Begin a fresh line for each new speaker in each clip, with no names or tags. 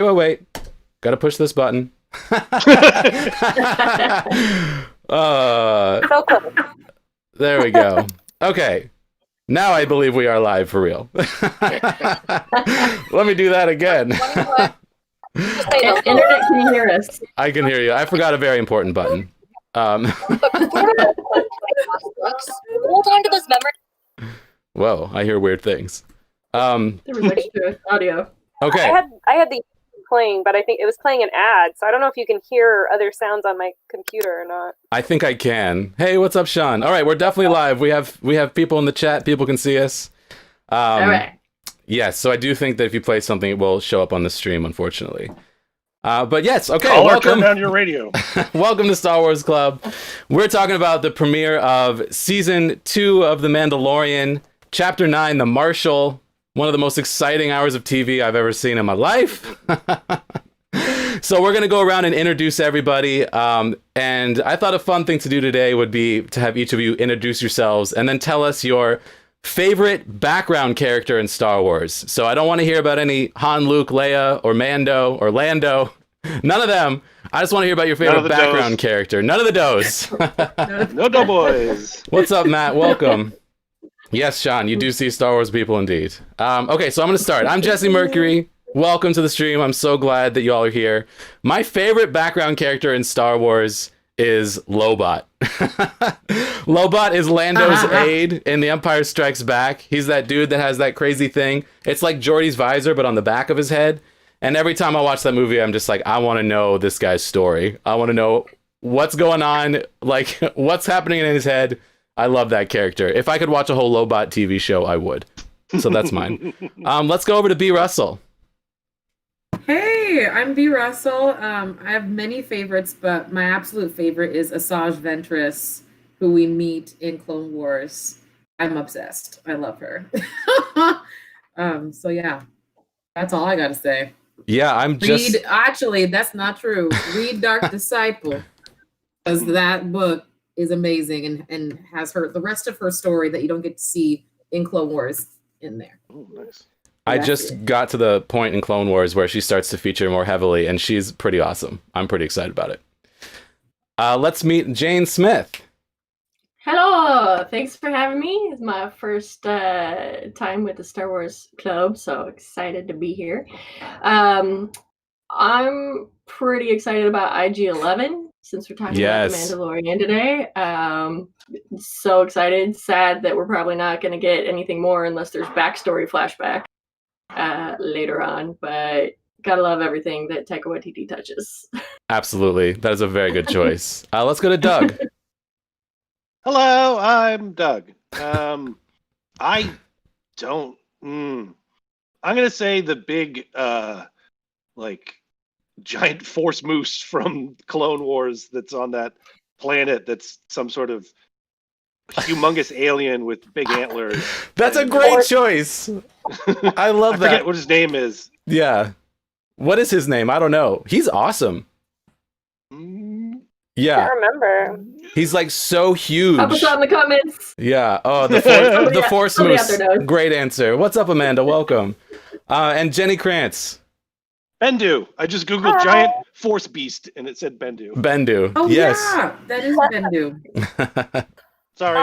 Wait. Gotta push this button.
So close.
There we go. Okay. Now I believe we are live for real. Let me do that again.
Internet, can you hear us?
I can hear you. I forgot a very important button.
Hold on to this memory.
Whoa, I hear weird things.
There was extra audio.
Okay.
I had the playing, but I think it was playing an ad, so I don't know if you can hear other sounds on my computer or not.
I think I can. Hey, what's up, Sean? All right, we're definitely live. We have people in the chat. People can see us.
All right.
Yes, so I do think that if you play something, it will show up on the stream, unfortunately. But yes, okay,
Caller, turn down your radio.
Welcome to Star Wars Club. We're talking about the premiere of Season 2 of The Mandalorian, Chapter 9, The Marshal, one of the most exciting hours of TV I've ever seen in my life. So we're going to go around and introduce everybody. And I thought a fun thing to do today would be to have each of you introduce yourselves and then tell us your favorite background character in Star Wars. So I don't want to hear about any Han, Luke, Leia, or Mando, or Lando. None of them. I just want to hear about your favorite background character. None of the does.
No doughboys.
What's up, Matt? Welcome. Yes, Sean, you do see Star Wars people indeed. Okay, so I'm going to start. I'm Jesse Mercury. Welcome to the stream. I'm so glad that you all are here. My favorite background character in Star Wars is Lobot. Lobot is Lando's aide in The Empire Strikes Back. He's that dude that has that crazy thing. It's like Geordi's visor, but on the back of his head. And every time I watch that movie, I'm just like, I want to know this guy's story. I want to know what's going on, like what's happening in his head. I love that character. If I could watch a whole Lobot TV show, I would. So that's mine. Let's go over to B. Russell.
Hey, I'm B. Russell. I have many favorites, but my absolute favorite is Asajj Ventress, who we meet in Clone Wars. I'm obsessed. I love her. So yeah, that's all I got to say.
Yeah,
Actually, that's not true. Read Dark Disciple, because that book is amazing and has the rest of her story that you don't get to see in Clone Wars in there.
Oh, nice.
I just got to the point in Clone Wars where she starts to feature more heavily, and she's pretty awesome. I'm pretty excited about it. Let's meet Jayne Smith.
Hello, thanks for having me. It's my first time with the Star Wars Club, so excited to be here. I'm pretty excited about IG-11 since we're talking about the Mandalorian today. So excited. Sad that we're probably not going to get anything more unless there's backstory flashback later on, but gotta love everything that Taika Waititi touches.
Absolutely. That is a very good choice. Let's go to Doug.
Hello, I'm Doug. I don't. I'm gonna say the big, giant force moose from Clone Wars that's on that planet. That's some sort of humongous alien with big antlers.
That's a great choice. I love that. I
forget what his name is.
Yeah. What is his name? I don't know. He's awesome. Yeah.
I can't remember.
He's like so huge.
Help us out in the comments.
Yeah. Oh, the Force Moose. Great answer. What's up, Amanda? Welcome. And Jenny Krantz.
Bendu. I just googled giant force beast and it said Bendu.
Bendu.
Oh
yes.
Yeah, that is Bendu.
Sorry.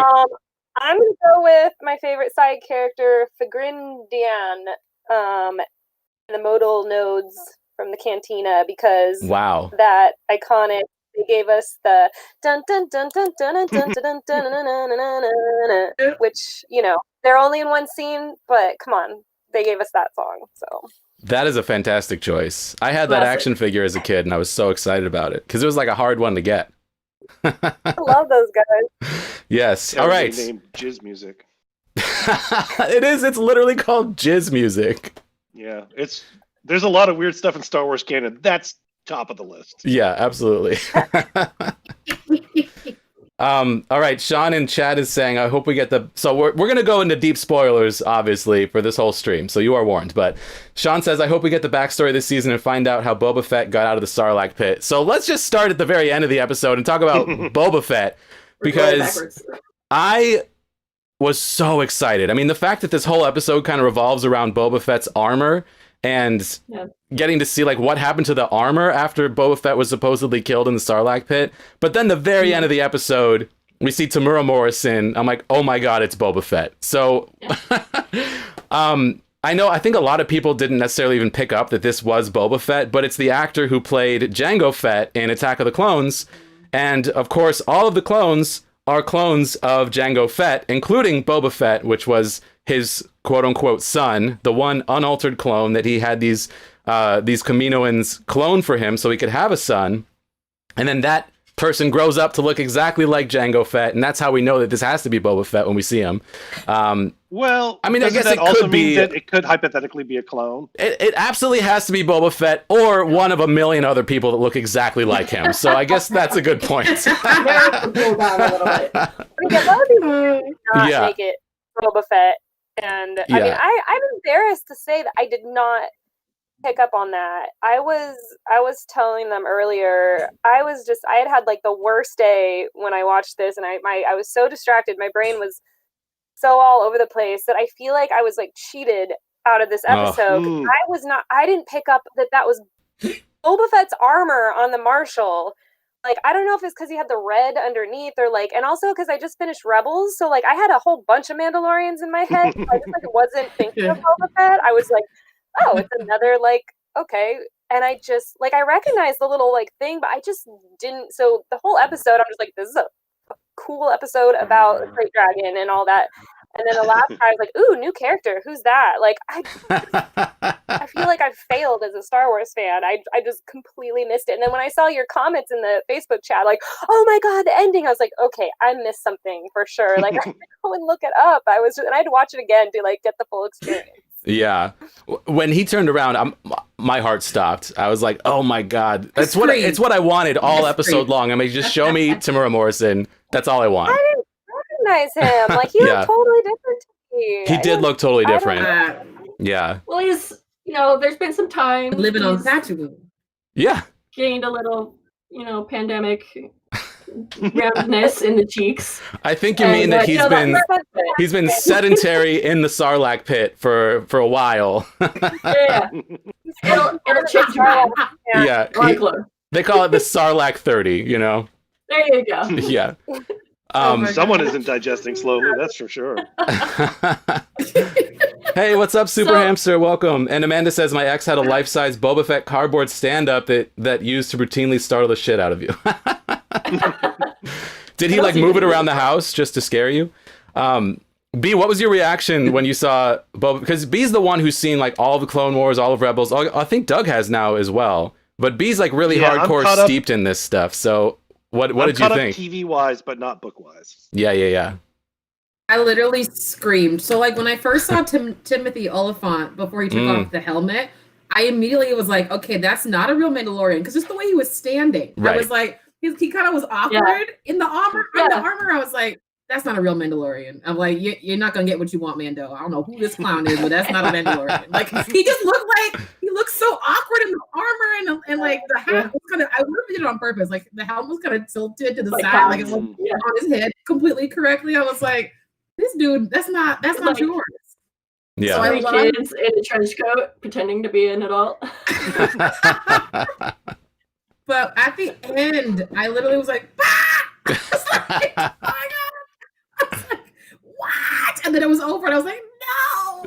I'm gonna go with my favorite side character, Fagrin Dian, the modal nodes from the Cantina, because that iconic. They gave us the dun dun dun dun dun dun dun dun dun, which they're only in one scene, but come on, they gave us that song. So
that is a fantastic choice. I had that action figure as a kid, and I was so excited about it because it was like a hard one to get.
I love those guys.
Yes. All right.
Named Jizz Music.
It is. It's literally called Jizz Music.
Yeah. There's a lot of weird stuff in Star Wars canon. That's top of the list.
Yeah, absolutely. All right, Sean in chat is saying, I hope we get so we're going to go into deep spoilers, obviously, for this whole stream, so you are warned. But Sean says, I hope we get the backstory this season and find out how Boba Fett got out of the Sarlacc pit. So let's just start at the very end of the episode and talk about Boba Fett, because I was so excited. I mean, the fact that this whole episode kind of revolves around Boba Fett's armor and getting to see like what happened to the armor after Boba Fett was supposedly killed in the Sarlacc pit. But then the very end of the episode, we see Temuera Morrison. I'm like, oh my god, it's Boba Fett. So I think a lot of people didn't necessarily even pick up that this was Boba Fett, but it's the actor who played Jango Fett in Attack of the Clones. And of course, all of the clones are clones of Jango Fett, including Boba Fett, which was his quote-unquote son, the one unaltered clone that he had these Kaminoans clone for him so he could have a son. And then that person grows up to look exactly like Jango Fett, and that's how we know that this has to be Boba Fett when we see him.
Well,
I mean, I guess
that
it
also
could
mean
be.
That it could hypothetically be a clone.
It absolutely has to be Boba Fett or one of a million other people that look exactly like him. So I guess that's a good point.
Not make it Boba Fett, and I mean, I'm embarrassed to say that I did not pick up on that. I was telling them earlier, I had like the worst day when I watched this, and I was so distracted. My brain was so all over the place that I feel like I was like cheated out of this episode. I didn't pick up that was Boba Fett's armor on the Marshal. Like, I don't know if it's because he had the red underneath or like, and also because I just finished Rebels, so like I had a whole bunch of Mandalorians in my head. So I just like wasn't thinking of Boba Fett. I was like, oh, it's another like, okay. And I just like, I recognized the little like thing, but I just didn't. So the whole episode, I'm just like, this is a cool episode about the Great Dragon and all that. And then the last time I was like, ooh, new character. Who's that? Like, I feel like I've failed as a Star Wars fan. I just completely missed it. And then when I saw your comments in the Facebook chat, like, oh my God, the ending, I was like, okay, I missed something for sure. Like, I had to go and look it up. And I had to watch it again to like get the full experience.
Yeah. When he turned around, my heart stopped. I was like, oh my God. It's what I wanted all episode long. I mean, just show me Temuera Morrison. That's all I want.
I didn't recognize him. Like, he looked totally different to me.
He did look totally different. Yeah.
Well, he's, there's been some time.
Living on Tatooine.
Yeah.
Gained a little, pandemic roundness in the cheeks.
I think you mean that he's been sedentary in the Sarlacc pit for a while.
Yeah. It'll change your mind.
Yeah. They call it the Sarlacc 30,
There you go.
Yeah.
Someone isn't digesting slowly, that's for sure.
Hey, what's up, Super Hamster? Welcome. And Amanda says, my ex had a life-size Boba Fett cardboard stand-up that used to routinely startle the shit out of you. Did he like move it around the house just to scare you? B, what was your reaction when you saw Boba? Because B's the one who's seen like all the Clone Wars, all of Rebels. I think Doug has now as well. But B's like really hardcore steeped in this stuff. So what did you think?
TV wise, but not book wise.
Yeah.
I literally screamed. So like when I first saw Timothy Oliphant before he took off the helmet, I immediately was like, okay, that's not a real Mandalorian, because just the way he was standing, right. I was like, he kind of was awkward in the armor. In the armor, I was like, that's not a real Mandalorian. I'm like, you're not gonna get what you want, Mando. I don't know who this clown is, but that's not a Mandalorian. Like, he just looked so awkward in the armor and like the hat was kind of. I would have did it on purpose. Like the helmet was kind of tilted to the side, like it was on his head completely correctly. I was like, this dude, that's not yours.
Yeah.
So 3 kids in a trench coat pretending to be an adult.
But at the end, I literally was like, bah! I was like, oh my God. I was like, what? And then it was over, and I was like, no.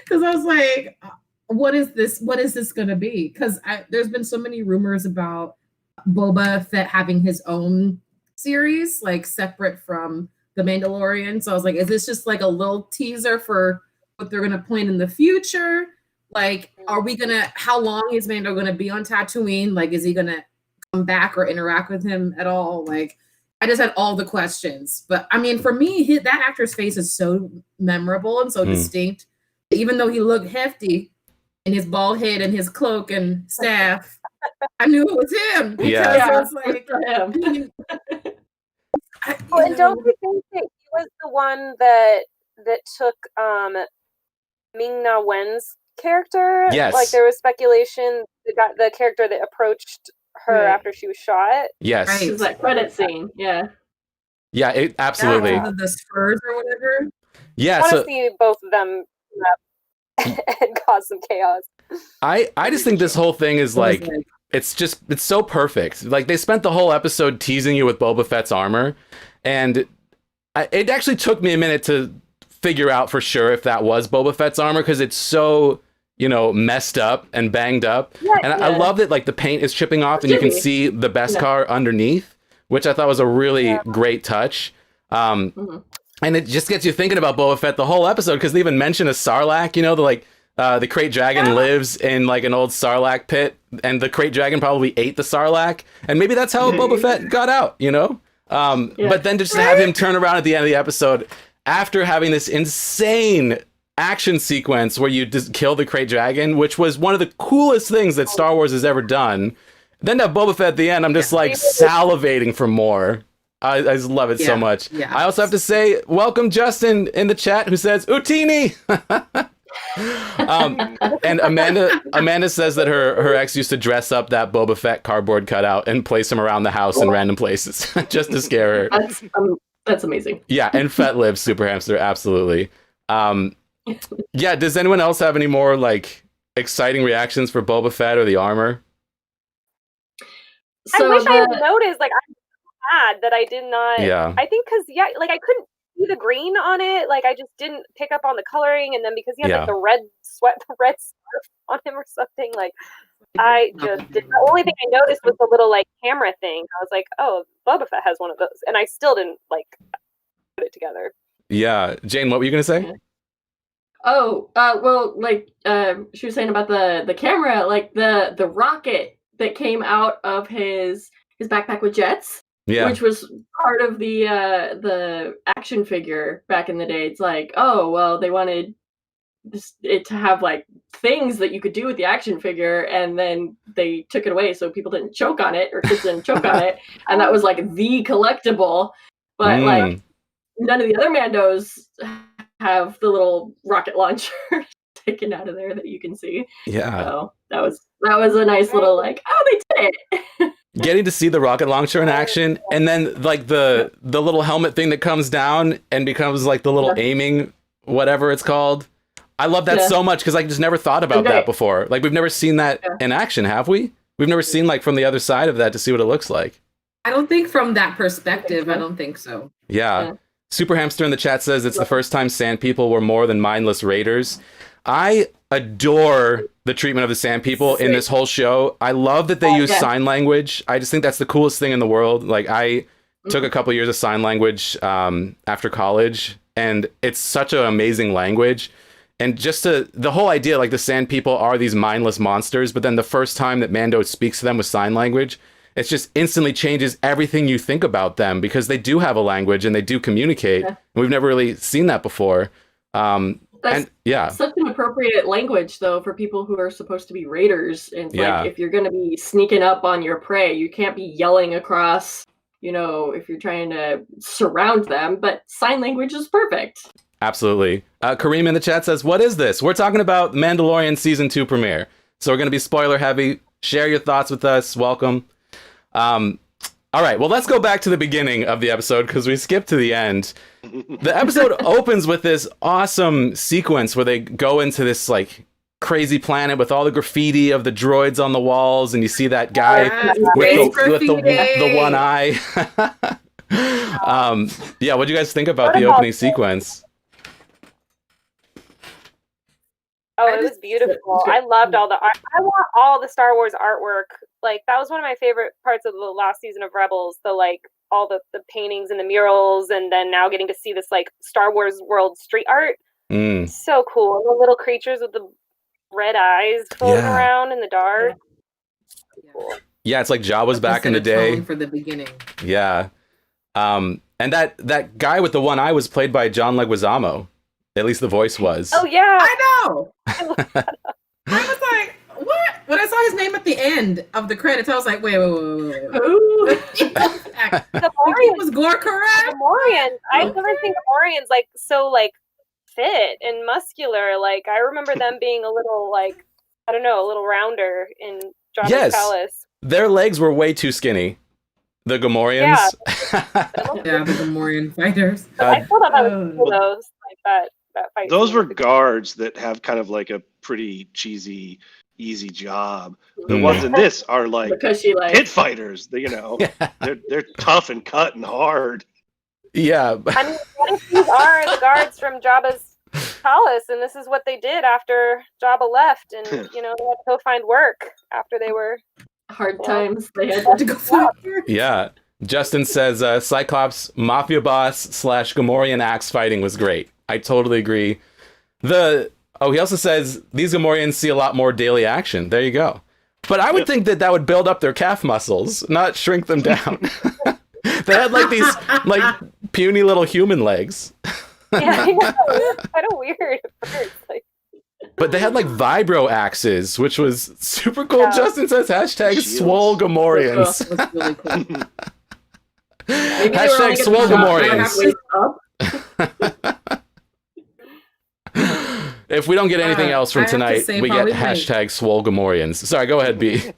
Because I was like, what is this? What is this going to be? Because there's been so many rumors about Boba Fett having his own series, like separate from The Mandalorian. So I was like, is this just like a little teaser for what they're going to plan in the future? Like, how long is Mando going to be on Tatooine? Like, is he going to come back or interact with him at all? Like, I just had all the questions. But I mean, for me, that actor's face is so memorable and so distinct. Even though he looked hefty in his bald head and his cloak and staff, I knew it was him. Because I was like,
and don't you think that he was the one that took Ming-Na Wen's character?
Yes.
Like, there was speculation the character that approached her after she was shot.
Yes.
Right. It was that credit scene. Yeah.
Yeah, it absolutely.
The spurs or whatever.
Yeah.
I want to see both of them. and cause some chaos.
I just think this whole thing is like it's so perfect. Like they spent the whole episode teasing you with Boba Fett's armor, and it actually took me a minute to figure out for sure if that was Boba Fett's armor, because it's so, you know, messed up and banged up. Yeah, and I love that like the paint is chipping off and you can see the Beskar underneath, which I thought was a really great touch. And it just gets you thinking about Boba Fett the whole episode, because they even mention a Sarlacc, you know, the Krayt Dragon lives in like an old Sarlacc pit, and the Krayt Dragon probably ate the Sarlacc, and maybe that's how Boba Fett got out, you know? But then just to have him turn around at the end of the episode after having this insane action sequence where you just kill the Krayt Dragon, which was one of the coolest things that Star Wars has ever done. Then to have Boba Fett at the end, I'm just like salivating for more. I just love it so much. Yeah. I also have to say, welcome Justin in the chat, who says Utini. And Amanda says that her ex used to dress up that Boba Fett cardboard cutout and place him around the house in random places just to scare her.
That's amazing.
Yeah, and Fett lives, Super Hamster, absolutely. Yeah, does anyone else have any more like exciting reactions for Boba Fett or the armor?
So I wish I had noticed. Like, I'm sad that I did not. Yeah. I think because like I couldn't see the green on it. Like I just didn't pick up on the coloring, and then because he had like the red scarf on him or something. Like I just did. The only thing I noticed was the little like camera thing. I was like, oh, Boba Fett has one of those, and I still didn't like put it together.
Yeah, Jayne, what were you gonna say?
Oh, well, like she was saying about the camera, like the rocket that came out of his backpack with jets, which was part of the action figure back in the day. It's like, oh, well, they wanted it to have like things that you could do with the action figure, and then they took it away so people didn't choke on it, or kids didn't choke on it, and that was like the collectible. But like none of the other Mandos have the little rocket launcher taken out of there that you can see.
Yeah.
So that was a nice little like, oh, they did it.
Getting to see the rocket launcher in action, and then like the little helmet thing that comes down and becomes like the little aiming, whatever it's called. I love that so much, because I just never thought about that before. Like we've never seen that in action, have we? We've never seen like from the other side of that to see what it looks like.
I don't think from that perspective. I don't think so.
Yeah. Super Hamster in the chat says it's the first time Sand People were more than mindless raiders. I adore the treatment of the Sand People in this whole show. I love that they use sign language. I just think that's the coolest thing in the world. Like I took a couple years of sign language after college, and it's such an amazing language. And just the whole idea, like the Sand People are these mindless monsters, but then the first time that Mando speaks to them with sign language, it just instantly changes everything you think about them, because they do have a language and they do communicate. And we've never really seen that before.
That's such an appropriate language, though, for people who are supposed to be raiders. And like, if you're going to be sneaking up on your prey, you can't be yelling across, you know, if you're trying to surround them. But sign language is perfect.
Absolutely. Kareem in the chat says, what is this? We're talking about Mandalorian Season 2 premiere. So we're going to be spoiler heavy. Share your thoughts with us. Welcome. All right, well, let's go back to the beginning of the episode, because we skipped to the end. The episode opens with this awesome sequence where they go into this like crazy planet with all the graffiti of the droids on the walls, and you see that guy with the one eye. What do you guys think about the opening sequence?
Oh, it was beautiful. I loved all the art. I want all the Star Wars artwork. Like, that was one of my favorite parts of the last season of Rebels. The, like, all the paintings and the murals, and then now getting to see this, like, Star Wars world street art. So cool. And the little creatures with the red eyes floating around in the dark.
Cool. Yeah, it's like Jabba's back in the day.
For the beginning.
Yeah. And that guy with the one eye was played by John Leguizamo. At least the voice was.
Oh, yeah.
I know. I was like, what? When I saw his name at the end of the credits, I was like, wait.
Who? The
was Gore correct?
The Gamorreans. I've never seen Gamorreans like so like fit and muscular. Like I remember them being a little like, I don't know, a little rounder in Jabba's palace.
Their legs were way too skinny. The Gamorreans.
The Gamorrean fighters.
I still thought that was cool, though. Like that. that fight.
Those were guards that have kind of like a pretty cheesy, easy job. The ones in this are like pit fighters. They're tough and cut and hard.
Yeah.
I mean, what if these are the guards from Jabba's palace, and this is what they did after Jabba left, and they had to go find work after they were
hard times. They had to go find work.
Yeah. Justin says Cyclops mafia boss / Gamorrean axe fighting was great. I totally agree. He also says these Gamorreans see a lot more daily action. There you go. But I would think that would build up their calf muscles, not shrink them down. They had like these like puny little human legs.
Yeah, I know. It's kind of weird at first.
But they had like vibro axes, which was super cool. Yeah. Justin says hashtag swole Gamorreans.
That's really cool.
Hashtag swole Gamorreans. If we don't get anything else from tonight, we get hashtag swole Gamorreans. Sorry, go ahead, B.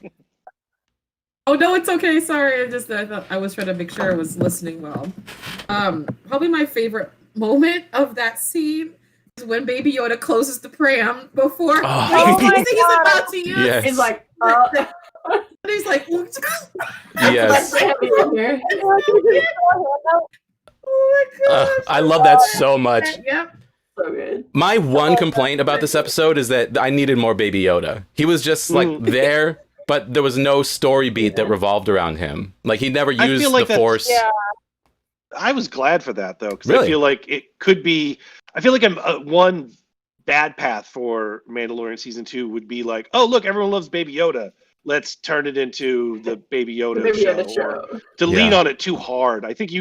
Oh no, it's okay. Sorry, I thought I was trying to make sure I was listening well. Probably my favorite moment of that scene is when Baby Yoda closes the pram before anything is about to use.
Yes.
He's like,
and he's like,
yes.
Oh my god!
I love that so much.
Yep.
So good.
My one complaint about this episode is that I needed more Baby Yoda. He was just like there, but there was no story beat that revolved around him. Like he never used the Force.
Yeah.
I was glad for that though, because
really?
I feel like it could be. I feel like one bad path for Mandalorian season 2 would be like, oh look, everyone loves Baby Yoda. Let's turn it into the Baby Yoda, show. Or to lean on it too hard. I think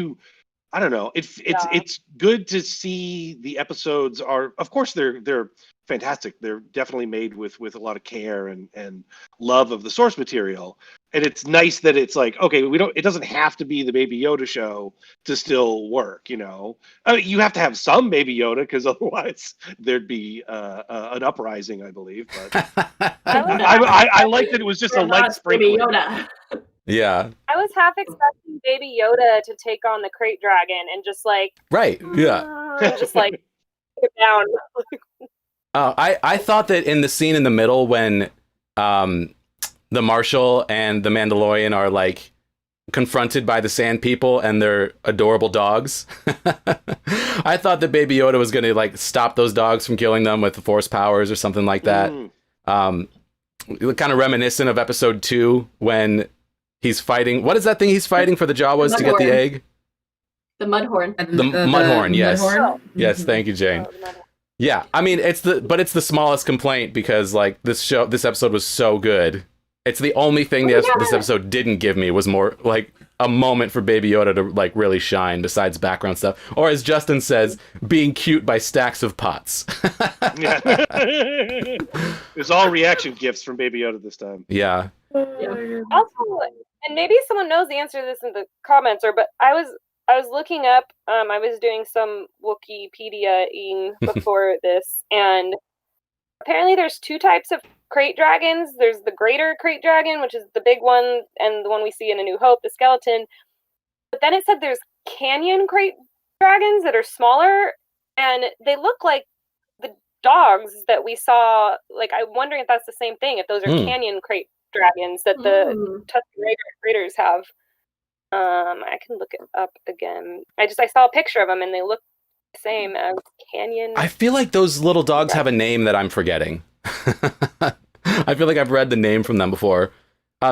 I don't know. It's good to see the episodes are. Of course, they're fantastic. They're definitely made with a lot of care and love of the source material. And it's nice that it's like, okay, it doesn't have to be the Baby Yoda show to still work. I mean, you have to have some Baby Yoda because otherwise there'd be an uprising, I believe. But I like that it was just a light sprinkling.
Baby Yoda.
Yeah.
I was half expecting Baby Yoda to take on the Crate Dragon and just like just like take it down.
I thought that in the scene in the middle when the Marshal and the Mandalorian are like confronted by the Sand People and their adorable dogs, I thought that Baby Yoda was going to like stop those dogs from killing them with the Force powers or something like that. Kind of reminiscent of episode 2 when he's fighting. What is that thing he's fighting for the Jawas to get the egg?
The Mudhorn.
The Mudhorn, yes.
Mudhorn?
Yes, thank you, Jayne. Yeah, I mean it's the smallest complaint because like this episode was so good. It's the only thing this episode didn't give me was more like a moment for Baby Yoda to like really shine besides background stuff. Or as Justin says, being cute by stacks of pots.
Yeah. It was all reaction gifts from Baby Yoda this time.
Yeah.
Also, and maybe someone knows the answer to this in the comments, but I was looking up, I was doing some Wikipedia-ing before this, and apparently there's 2 types of crate dragons. There's the greater crate dragon, which is the big one, and the one we see in A New Hope, the skeleton. But then it said there's canyon crate dragons that are smaller, and they look like the dogs that we saw. Like, I'm wondering if that's the same thing, if those are canyon crate dragons that the Tusken Raiders have. I can look it up again. I saw a picture of them and they look the same as canyon.
I feel like those little dogs have a name that I'm forgetting. I feel like I've read the name from them before.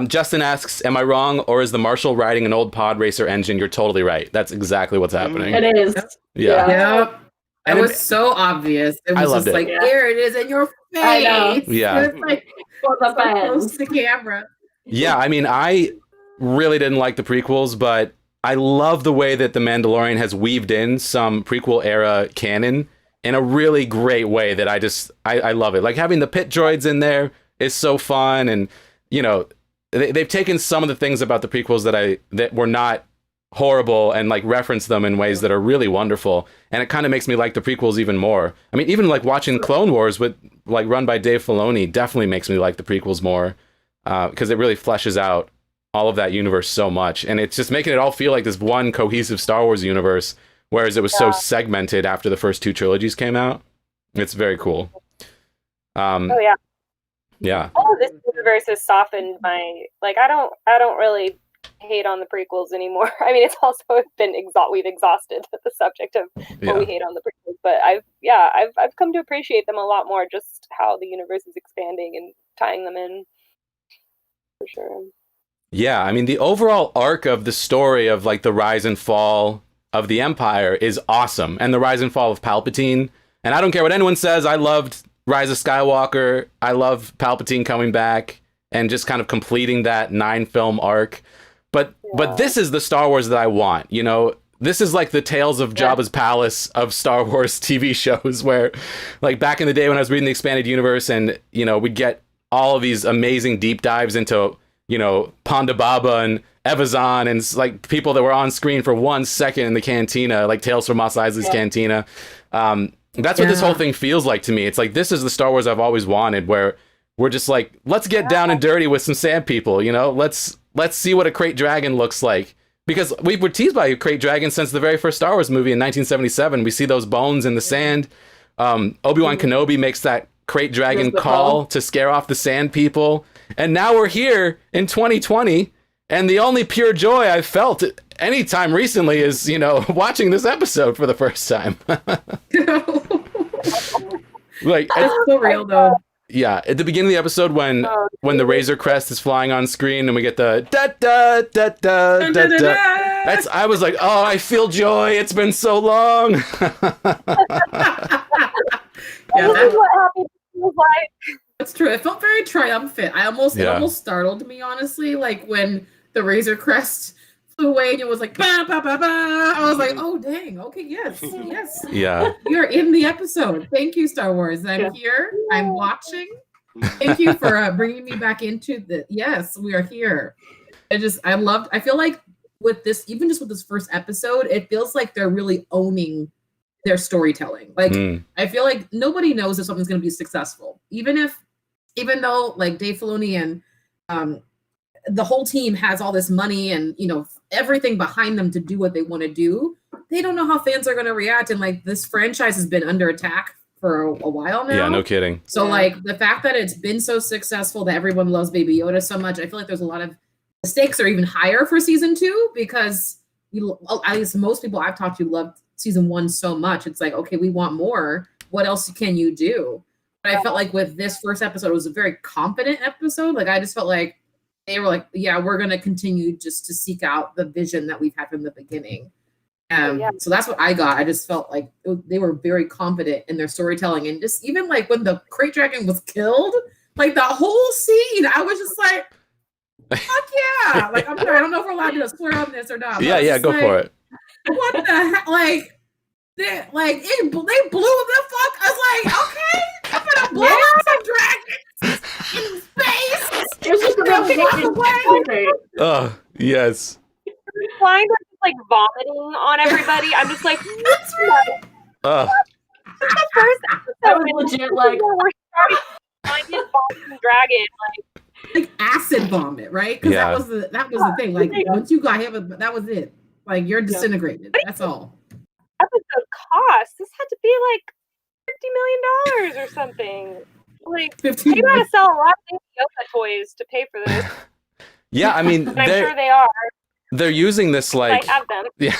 Justin asks, am I wrong, or is the Marshal riding an old pod racer engine? You're totally right. That's exactly what's happening.
It is.
Yeah.
Yep. It was so obvious. It was just like, there it is in your face.
I know.
Yeah.
It's like so close to camera.
Yeah, I mean, I really didn't like the prequels, but I love the way that The Mandalorian has weaved in some prequel era canon in a really great way that I love it. Like having the pit droids in there is so fun, and they've taken some of the things about the prequels that were not horrible and like reference them in ways that are really wonderful, and it kind of makes me like the prequels even more. I mean, even like watching Clone Wars with like run by Dave Filoni definitely makes me like the prequels more, because it really fleshes out all of that universe so much, and it's just making it all feel like this one cohesive Star Wars universe, whereas it was so segmented after the first 2 trilogies came out. It's very cool.
Oh yeah.
Yeah.
All of this universe has softened my I don't really hate on the prequels anymore. I mean, it's also been we've exhausted the subject of what we hate on the prequels, but I've come to appreciate them a lot more, just how the universe is expanding and tying them in, for sure.
Yeah, I mean, the overall arc of the story of like the rise and fall of the Empire is awesome, and the rise and fall of Palpatine. And I don't care what anyone says, I loved Rise of Skywalker. I love Palpatine coming back and just kind of completing that 9-film arc. But this is the Star Wars that I want. You know, this is like the Tales of Jabba's Palace of Star Wars TV shows, where like back in the day when I was reading the expanded universe, and you know, we'd get all of these amazing deep dives into, you know, Ponda Baba and Evazan and like people that were on screen for 1 second in the cantina, like Tales from Mos Eisley's cantina. That's what this whole thing feels like to me. It's like, this is the Star Wars I've always wanted, where we're just like, let's get down and dirty with some sand people, you know? Let's see what a Krayt Dragon looks like. Because we were teased by a Krayt Dragon since the very first Star Wars movie in 1977. We see those bones in the sand. Obi-Wan Kenobi makes that Krayt Dragon call to scare off the sand people. And now we're here in 2020, and the only pure joy I've felt any time recently is, you know, watching this episode for the first time. Like,
it's so real though.
Yeah, at the beginning of the episode when the Razor Crest is flying on screen and we get the da da da da da da. I was like, oh, I feel joy. It's been so long.
Yeah, that's what happy feels like.
That's true. It felt very triumphant. It almost startled me, honestly. Like when the Razor Crest flew away and it was like ba ba ba ba. I was like, oh dang, okay, yes.
Yeah.
You're in the episode. Thank you, Star Wars. I'm here. I'm watching. Thank you for bringing me back into the. Yes, we are here. I feel like with this, even just with this first episode, it feels like they're really owning their storytelling. Like I feel like nobody knows if something's going to be successful, even though like Dave Filoni and the whole team has all this money and, you know, everything behind them to do what they want to do. They don't know how fans are going to react, and like this franchise has been under attack for a while now.
Yeah, no kidding.
So like the fact that it's been so successful, that everyone loves Baby Yoda so much, I feel like there's a lot of the stakes are even higher for season 2, because at least most people I've talked to loved season 1 so much. It's like, okay, we want more. What else can you do? But I felt like with this first episode, it was a very confident episode. Like I just felt like they were like, yeah, we're going to continue just to seek out the vision that we've had from the beginning. So that's what I got. I just felt like they were very confident in their storytelling. And just even like when the Krayt Dragon was killed, like the whole scene, I was just like, fuck yeah. Like, I'm sorry, I don't know if we're allowed to swear on this or not.
Yeah, go for it.
What the heck? Like, they blew the fuck. I was like, okay, I'm gonna blow up some dragons in space.
It was just a real
Oh, yes.
Flying like vomiting on everybody. I'm just like, what's right?
The
first
episode was legit like
we're starting finding vomiting dragon
like acid vomit, right? Because that was the thing. Like once you got hit, that was it. Like you're disintegrated. That's all.
Episode cost. This had to be like $50 million or something. Like they gotta sell a lot of Yoda toys to pay for this.
Yeah, I mean,
I'm sure they are.
They're using this like.
I have them.
Yeah.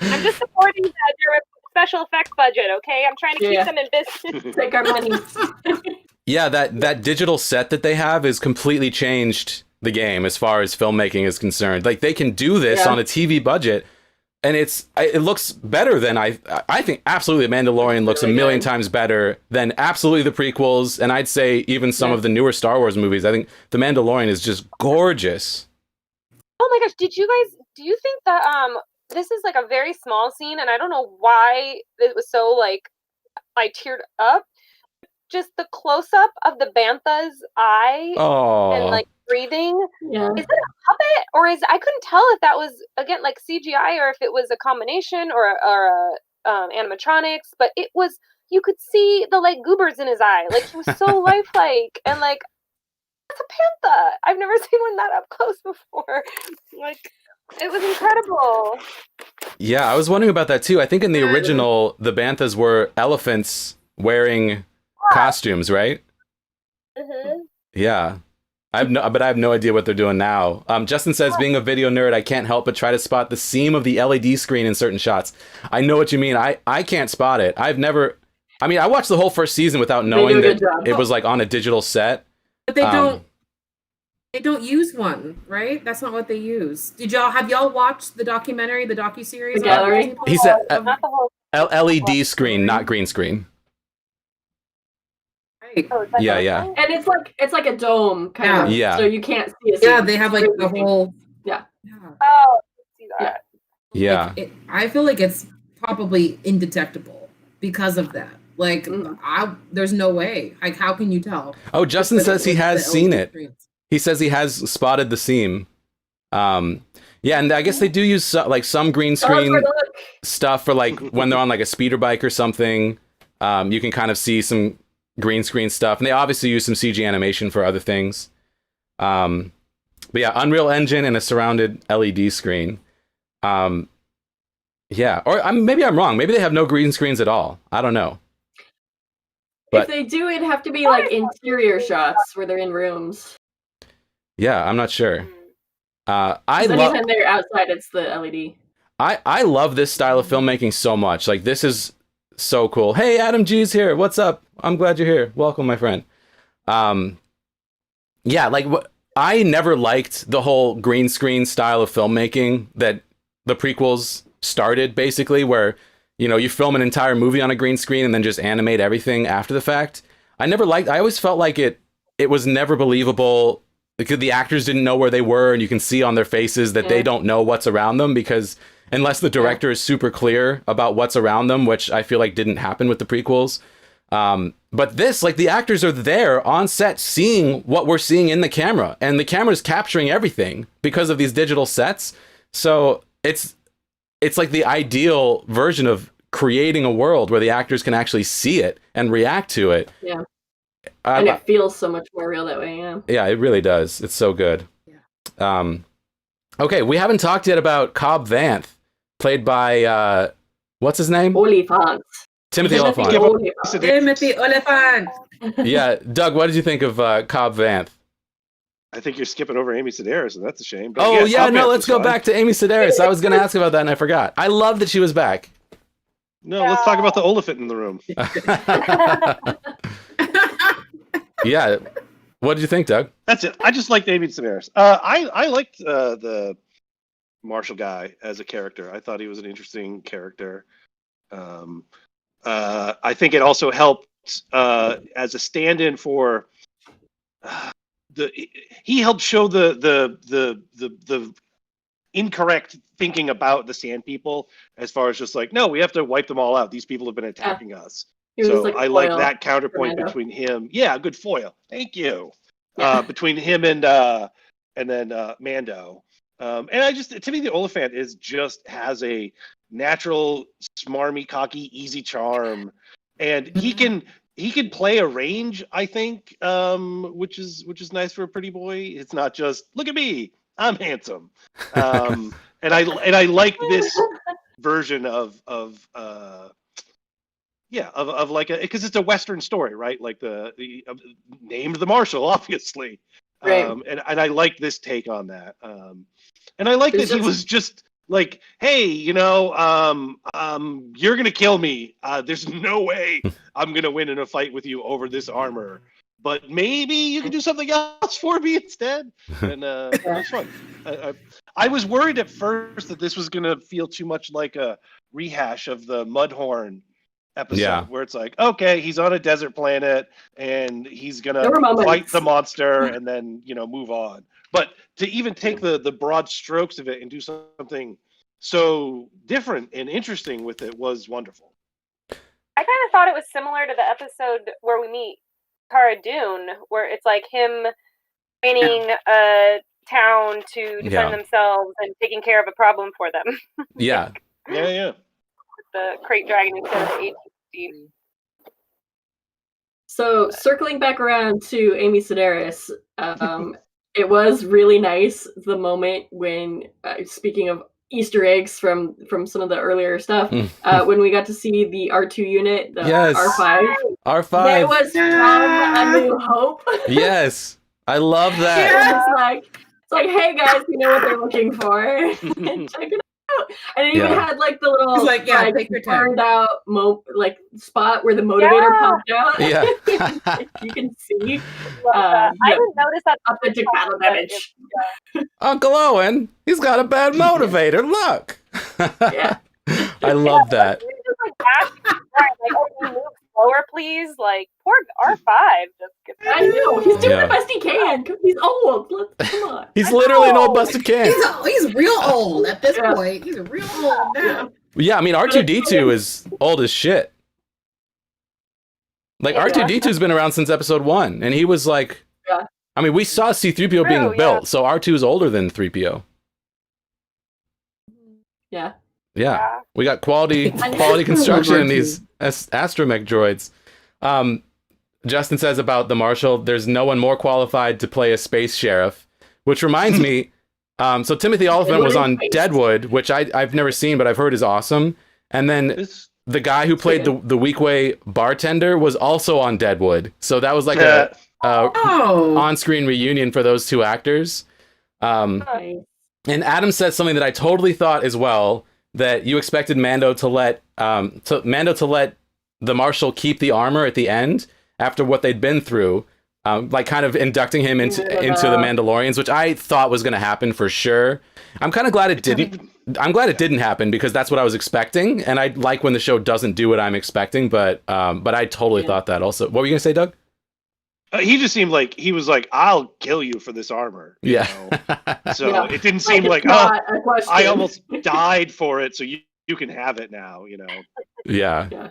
I'm just supporting their special effects budget. Okay, I'm trying to keep them in business.
Take our money.
Yeah, that digital set that they have has completely changed the game as far as filmmaking is concerned. Like they can do this on a TV budget, and it looks better than I think absolutely Mandalorian looks a million times better than absolutely the prequels, and I'd say even some of the newer Star Wars movies. I think the Mandalorian is just gorgeous.
Oh my gosh, do you think that this is like a very small scene, and I don't know why it was so like I teared up. Just the close up of the Bantha's eye and like breathing. Yeah. Is it a puppet, or I couldn't tell if that was again like CGI or if it was a combination or animatronics, but it was, you could see the like goobers in his eye. Like he was so lifelike, and like that's a panther. I've never seen one that up close before. Like it was incredible.
Yeah, I was wondering about that too. I think in the original the Banthas were elephants wearing costumes, right?
Mm-hmm.
Yeah. But I have no idea what they're doing now. Justin says, being a video nerd, I can't help but try to spot the seam of the LED screen in certain shots. I know what you mean. I can't spot it. I watched the whole first season without knowing that it was like on a digital set.
But they don't use one, right? That's not what they use. Have y'all watched the documentary, the docuseries?
The gallery?
He said LED screen, not green screen.
Right.
Oh,
Yeah.
And it's like a dome kind of.
Yeah.
So you can't see it.
Yeah, they have like the whole.
Yeah.
Oh, see that.
Yeah.
I feel like it's probably indetectable because of that. Like, there's no way. Like, how can you tell?
Oh, Justin says he has seen it. He says he has spotted the seam. Yeah, and I guess they do use some green screen stuff for like when they're on like a speeder bike or something. You can kind of see some green screen stuff, and they obviously use some CG animation for other things. But yeah, Unreal Engine and a surrounded LED screen. Yeah, or maybe I'm wrong. Maybe they have no green screens at all. I don't know. But
if they do, it'd have to be like interior shots where they're in rooms.
Yeah, I'm not sure.
Anytime they're outside, it's the LED.
I love this style of filmmaking so much. Like, this is so cool. Hey, Adam G's here. What's up? I'm glad you're here. Welcome, my friend. Yeah, like I never liked the whole green screen style of filmmaking that the prequels started, basically, where, you know, you film an entire movie on a green screen and then just animate everything after the fact. I always felt like it was never believable because the actors didn't know where they were, and you can see on their faces that they don't know what's around them, because unless the director is super clear about what's around them, which I feel like didn't happen with the prequels. But this, like, the actors are there on set seeing what we're seeing in the camera, and the camera's capturing everything because of these digital sets. So it's like the ideal version of creating a world where the actors can actually see it and react to it.
Yeah. And it feels so much more real that way, yeah. Yeah,
it really does. It's so good. Yeah. Okay, we haven't talked yet about Cobb Vance, played by, what's his name?
Oliphant.
Timothy Oliphant.
Timothy Oliphant.
Yeah, Doug, what did you think of Cobb Vance?
I think you're skipping over Amy Sedaris, and that's a shame.
But let's go back to Amy Sedaris. I was going to ask about that, and I forgot. I love that she was back.
No, let's talk about the Oliphant in the room.
Yeah. What did you think, Doug?
That's it. I just liked Amy Sedaris. I liked the Marshall guy as a character. I thought he was an interesting character. I think it also helped as a stand-in for he helped show the incorrect thinking about the Sand People, as far as just like, no, we have to wipe them all out. These people have been attacking us. So like I like that counterpoint between him. Yeah, good foil. Thank you. Yeah. Between him and then Mando. And to me, the Oliphant has a natural, smarmy, cocky, easy charm, and he can play a range, I think, which is nice for a pretty boy. It's not just, look at me, I'm handsome. And I like this version of like because it's a Western story, right? Like the named the Marshal, obviously. Right. And I like this take on that. And I like that he was just like, hey, you're gonna kill me. There's no way I'm gonna win in a fight with you over this armor. But maybe you can do something else for me instead. And it was fun. I was worried at first that this was gonna feel too much like a rehash of the Mudhorn episode, where it's like, okay, he's on a desert planet and he's gonna fight the monster and then move on. But to even take the broad strokes of it and do something so different and interesting with it was wonderful.
I kind of thought it was similar to the episode where we meet Cara Dune, where it's like him training a town to defend themselves and taking care of a problem for them.
Yeah.
Yeah.
With the crate dragon instead of the AT-ST.
So circling back around to Amy Sedaris, it was really nice the moment when, speaking of Easter eggs from some of the earlier stuff. When we got to see the R2 unit, the R5.
R5.
That was from A New Hope.
Yes. I love that.
Yeah. It's like, hey guys, you know what they're looking for. And check it out. And it even had like the little burned out spot where the motivator popped out.
Yeah.
You can see.
I didn't notice that.
Authentic battle damage.
Uncle Owen, he's got a bad motivator. Look.
Yeah.
I love that.
Can you move slower, please? Like, poor R5.
I know. He's doing the best he can. He's old. Come on.
He's literally an old busted can.
He's real old at this point. He's real old now.
Yeah, I mean, R2-D2 is old as shit. Like, R2-D2's been around since episode 1, and he was like...
Yeah.
I mean, we saw C-3PO being built, so R2 is older than 3PO.
Yeah.
Yeah. We got quality construction in these astromech droids. Justin says about the Marshal, there's no one more qualified to play a space sheriff, which reminds me, so Timothy Olyphant was on Deadwood, which I've never seen, but I've heard is awesome. And then the guy who played the Weequay bartender was also on Deadwood. So that was like a on-screen reunion for those two actors. And Adam said something that I totally thought as well, that you expected Mando to let the Marshal keep the armor at the end after what they'd been through, like kind of inducting him into the Mandalorians, which I thought was going to happen for sure. I'm kind of glad it didn't. I'm glad it didn't happen because that's what I was expecting, and I like when the show doesn't do what I'm expecting. But I totally thought that also. What were you gonna say, Doug?
He just seemed like he was like, "I'll kill you for this armor." You know? So it didn't seem like, I almost died for it, so you can have it now. You know.
Yeah.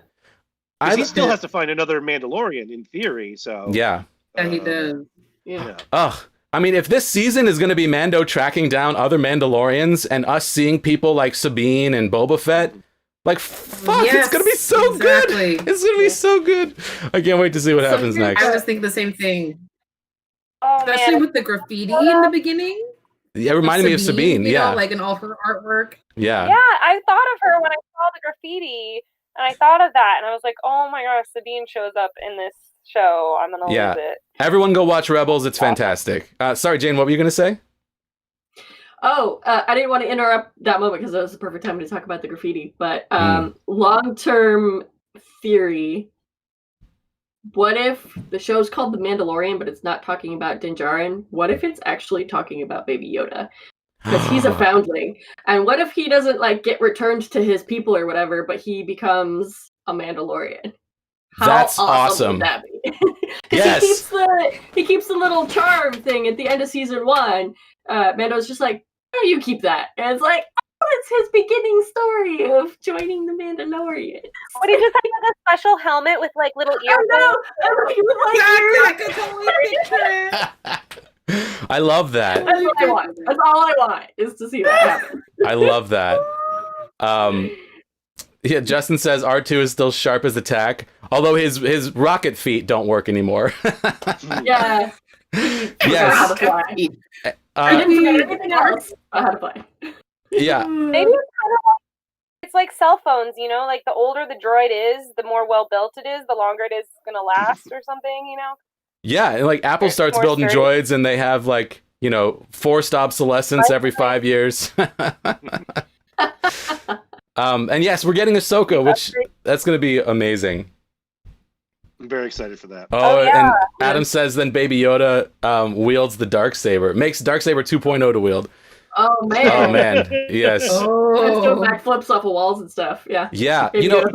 He still has to find another Mandalorian in theory. So
yeah, he does.
Yeah.
Ugh. I mean, if this season is going to be Mando tracking down other Mandalorians and us seeing people like Sabine and Boba Fett, like, fuck, it's going to be so good. It's going to be so good. I can't wait to see what happens next.
I was thinking the same thing. Especially with the graffiti in the beginning.
Yeah, it reminded me of Sabine.
You know, like in all her artwork.
Yeah.
Yeah, I thought of her when I saw the graffiti, and I thought of that, and I was like, oh my gosh, Sabine shows up in this show. I'm going to lose it.
Everyone go watch Rebels. It's fantastic. Sorry, Jane, what were you going to say?
Oh, I didn't want to interrupt that moment because that was the perfect time to talk about the graffiti. But long-term theory, what if the show's called The Mandalorian, but it's not talking about Din Djarin? What if it's actually talking about Baby Yoda? Because he's a foundling. And what if he doesn't like get returned to his people or whatever, but he becomes a Mandalorian?
That's awesome.
Would that be? Yes. He keeps the little charm thing at the end of season 1. Mando's just like, oh, you keep that. And it's like, oh, it's his beginning story of joining the Mandalorian.
Would he just have like a special helmet with like little earphones?
I could totally picture it.
I love that.
That's what I want. That's all I want is to see that happen.
I love that. Yeah, Justin says R2 is still sharp as a tack, although his rocket feet don't work anymore.
Yeah.
Yes.
How to fly. I didn't forget anything else about how to fly.
Yeah.
Maybe it's like cell phones, you know? Like the older the droid is, the more well built it is, the longer it is going to last or something, you know?
Yeah, and like Apple starts building droids and they have like, you know, forced obsolescence every 5 years. And yes, we're getting Ahsoka, which that's going to be amazing.
I'm very excited for that.
And Adam says then Baby Yoda wields the Darksaber. Makes Darksaber 2.0 to wield.
Oh, man.
Oh, man. Yes.
It's doing backflips off of walls and stuff. Yeah.
Yeah.
Baby
you know,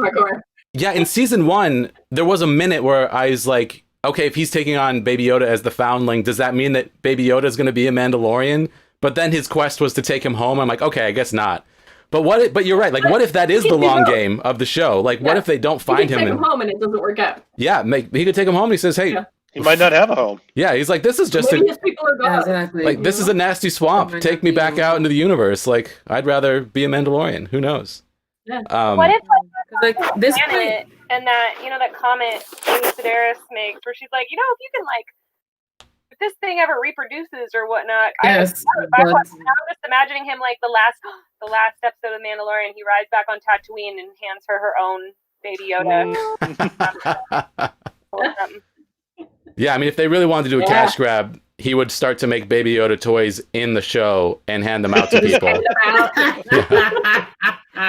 Yoda
in season 1, there was a minute where I was like, okay, if he's taking on Baby Yoda as the foundling, does that mean that Baby Yoda is going to be a Mandalorian? But then his quest was to take him home. I'm like, okay, I guess not. But you're right. Like, what if that is the long game of the show? Like, what if they don't find him?
Take him home and it doesn't work out.
Yeah, he could take him home. And he says, "Hey,
he might not have a home."
Yeah, he's like, "This is just this is a nasty swamp. Take me back out into the universe. Like, I'd rather be a Mandalorian. Who knows?"
Yeah.
What if
like this
planet and that that comment Amy Sedaris makes, where she's like, if you can this thing ever reproduces or whatnot.
Yes,
I'm just imagining him like the last episode of Mandalorian. He rides back on Tatooine and hands her own Baby Yoda.
Yeah, I mean, if they really wanted to do a cash grab, he would start to make Baby Yoda toys in the show and hand them out to people.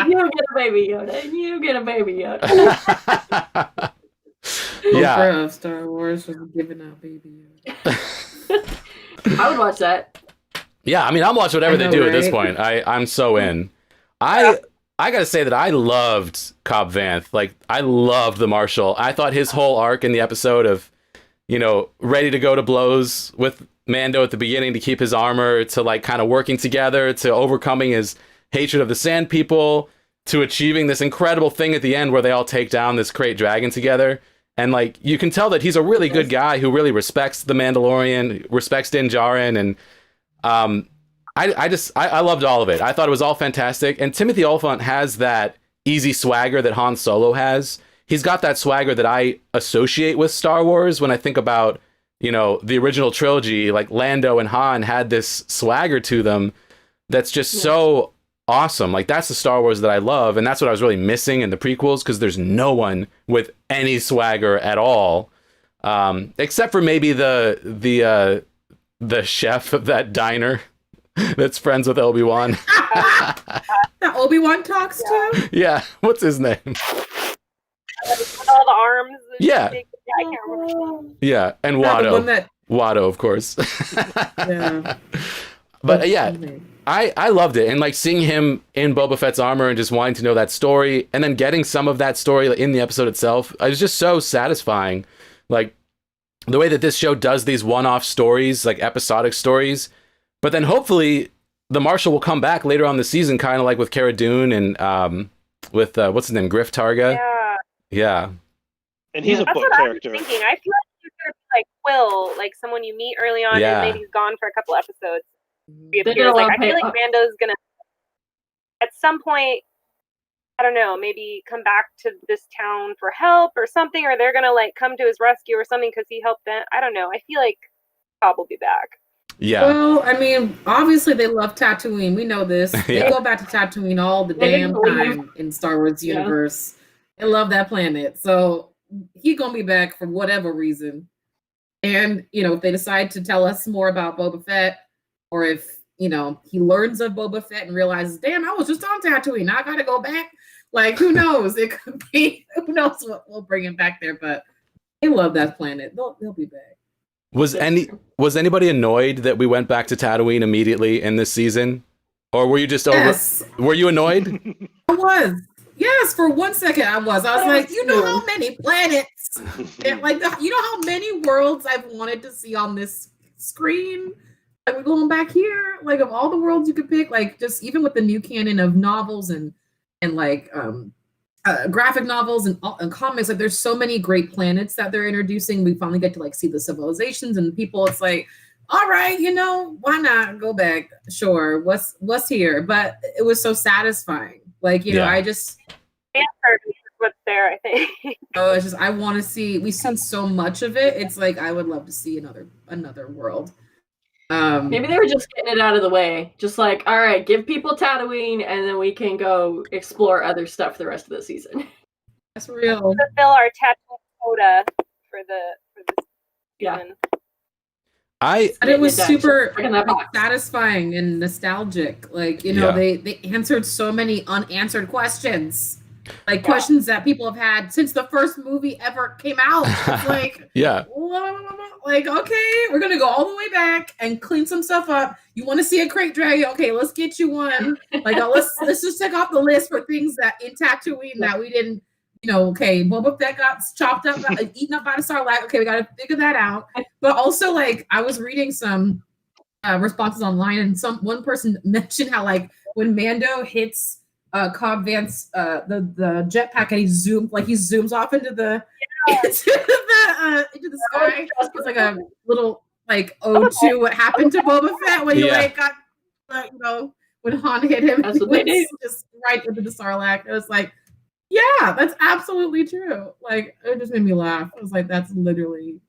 You get a Baby Yoda, and you get a Baby Yoda.
Yeah.
Star Wars was giving out Baby Yoda.
I would watch that.
Yeah, I mean, I'll watch whatever they do at this point. I'm so in. I gotta say that I loved Cobb Vance. Like, I loved the Marshal. I thought his whole arc in the episode of, ready to go to blows with Mando at the beginning to keep his armor, to like kind of working together, to overcoming his hatred of the Sand People, to achieving this incredible thing at the end where they all take down this krayt dragon together. And like, you can tell that he's a really good guy who really respects the Mandalorian, respects Din Djarin, and I loved all of it. I thought it was all fantastic. And Timothy Olyphant has that easy swagger that Han Solo has. He's got that swagger that I associate with Star Wars when I think about, the original trilogy. Like, Lando and Han had this swagger to them that's just so awesome. Like, that's the Star Wars that I love, and that's what I was really missing in the prequels, because there's no one with any swagger at all, except for maybe the chef of that diner that's friends with Obi-Wan.
That Obi-Wan talks to?
Yeah, what's his name?
With all the arms.
Yeah.
I can't remember.
Yeah, and Watto. Watto, of course.
Yeah.
But yeah, I loved it. And like, seeing him in Boba Fett's armor and just wanting to know that story, and then getting some of that story in the episode itself, it was just so satisfying. Like, the way that this show does these one-off stories, like episodic stories, but then hopefully the Marshal will come back later on the season, kind of like with Cara Dune and with what's his name, Griff Targa. Yeah.
And he's a book character.
I feel like he's gonna be like Quill, like someone you meet early on, and maybe he's gone for a couple episodes. I feel like Mando's gonna, at some point, I don't know, maybe come back to this town for help or something, or they're gonna like come to his rescue or something because he helped them. I don't know. I feel like Cobb will be back.
Yeah.
Well, I mean, obviously they love Tatooine. We know this. They go back to Tatooine all the damn time in Star Wars universe. They love that planet. So he's gonna be back for whatever reason. And, if they decide to tell us more about Boba Fett, or if, he learns of Boba Fett and realizes, damn, I was just on Tatooine, I gotta go back. Like, who knows? It could be, who knows what will bring him back there, but they love that planet. They'll be back.
Was anybody annoyed that we went back to Tatooine immediately in this season? Or were you just were you annoyed?
I was. Yes, for 1 second I was. I was like, how many planets? And like, how many worlds I've wanted to see on this screen? Like, we're going back here. Like, of all the worlds you could pick, like, just even with the new canon of novels and like graphic novels and comics, like, there's so many great planets that they're introducing. We finally get to like see the civilizations and the people. It's like, all right, why not go back? Sure, what's here? But it was so satisfying. Like, I just
what's there, I think.
It's just, I want to see. We've seen so much of it. It's like, I would love to see another world.
Maybe they were just getting it out of the way. Just like, all right, give people Tatooine, and then we can go explore other stuff the rest of the season.
That's real.
Fulfill our Tatooine quota for this season.
It was super satisfying and nostalgic. Like, they answered so many unanswered questions. Like, questions that people have had since the first movie ever came out. It's like, like, okay, we're gonna go all the way back and clean some stuff up. You want to see a krayt dragon? Okay, let's get you one. Like, let's just check off the list for things that in Tatooine that we didn't. Okay, Boba Fett got chopped up, eaten up by the Sarlacc. Okay, we got to figure that out. But also, like, I was reading some responses online, and one person mentioned how, like, when Mando hits Cobb Vance, the jetpack, and he zooms off into the sky. It's like a little like ode to what happened to Boba Fett when he like got when Han hit him.
That's what they did.
Just right into the Sarlacc. It was like, yeah, that's absolutely true. Like, it just made me laugh. I was like, that's literally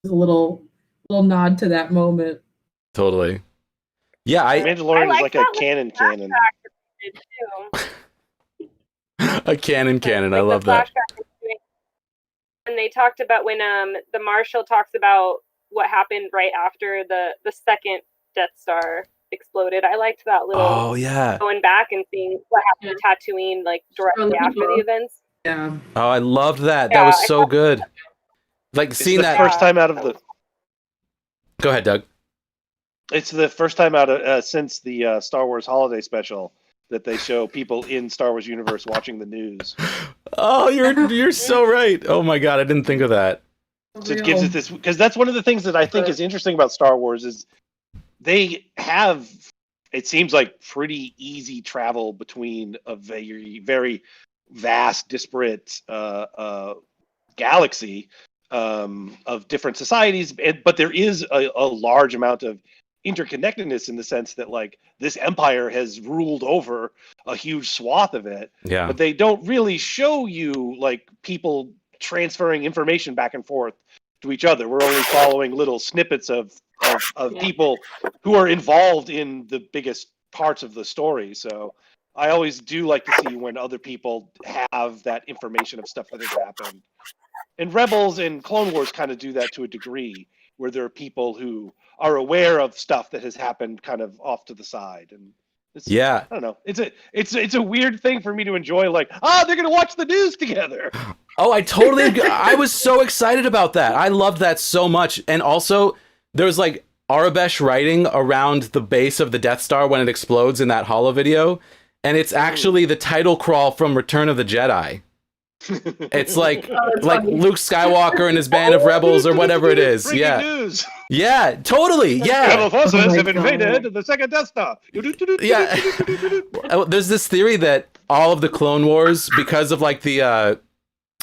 a little little nod to that moment.
Totally. Yeah,
Mandalorian is like a canon.
A canon. I love that.
And they talked about when the Marshal talks about what happened right after the second Death Star exploded. I liked that little going back and seeing what happened to Tatooine like directly after the events.
Yeah.
Oh, I loved that. That was so good. Like seeing that
first time out of the.
Go ahead, Doug.
It's the first time out since the Star Wars Holiday Special that they show people in Star Wars universe watching the news.
Oh, you're so right. Oh my god, I didn't think of that.
So it gives it this, because that's one of the things that I think is interesting about Star Wars is they have, it seems like, pretty easy travel between a very, very vast, disparate galaxy of different societies, but there is a large amount of interconnectedness in the sense that like this empire has ruled over a huge swath of it, but they don't really show you like people transferring information back and forth to each other. We're only following little snippets of people who are involved in the biggest parts of the story. So I always do like to see when other people have that information of stuff that has happened. And Rebels and Clone Wars kind of do that to a degree, where there are people who are aware of stuff that has happened kind of off to the side. And I don't know. It's a weird thing for me to enjoy. Like, they're gonna watch the news together.
Oh, I totally. I was so excited about that. I loved that so much. And also, there's like Arabesh writing around the base of the Death Star when it explodes in that holo video, and it's actually the title crawl from Return of the Jedi. It's like Luke Skywalker and his band of rebels or whatever it is.
Breaking news.
Yeah, totally. Yeah.
Rebel forces have invaded the second Death Star.
Yeah. There's this theory that all of the Clone Wars, because of like the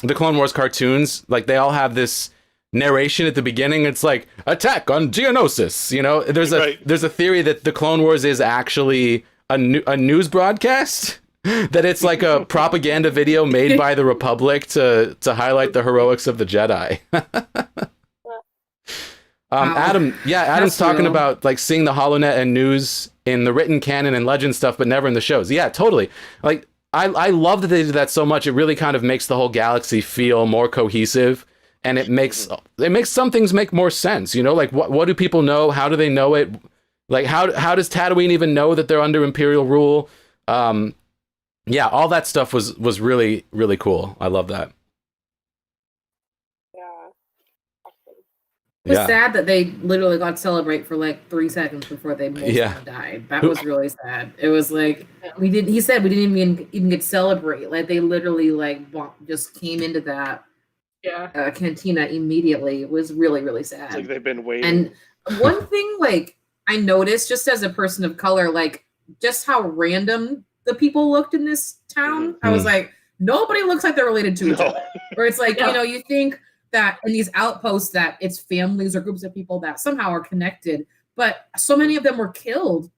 Clone Wars cartoons, like they all have this narration at the beginning. It's like attack on Geonosis. You know, there's a theory that the Clone Wars is actually a news broadcast. That it's like a propaganda video made by the Republic to highlight the heroics of the Jedi. Adam's talking about like seeing the HoloNet and news in the written canon and legend stuff, but never in the shows. Yeah, totally. Like I love that they did that so much. It really kind of makes the whole galaxy feel more cohesive, and it makes some things make more sense. You know, like what do people know? How do they know it? Like how does Tatooine even know that they're under Imperial rule? Yeah, all that stuff was really, really cool. I love that.
Yeah.
It was sad that they literally got to celebrate for like 3 seconds before they most died. That was really sad. It was like he said we didn't even get to celebrate. Like they literally like just came into that cantina immediately. It was really, really sad.
It's like they've been waiting.
And one thing like I noticed just as a person of color, like just how random the people looked in this town. I was like, nobody looks like they're related to each other. Or it's like, you know, you think that in these outposts that it's families or groups of people that somehow are connected, but so many of them were killed.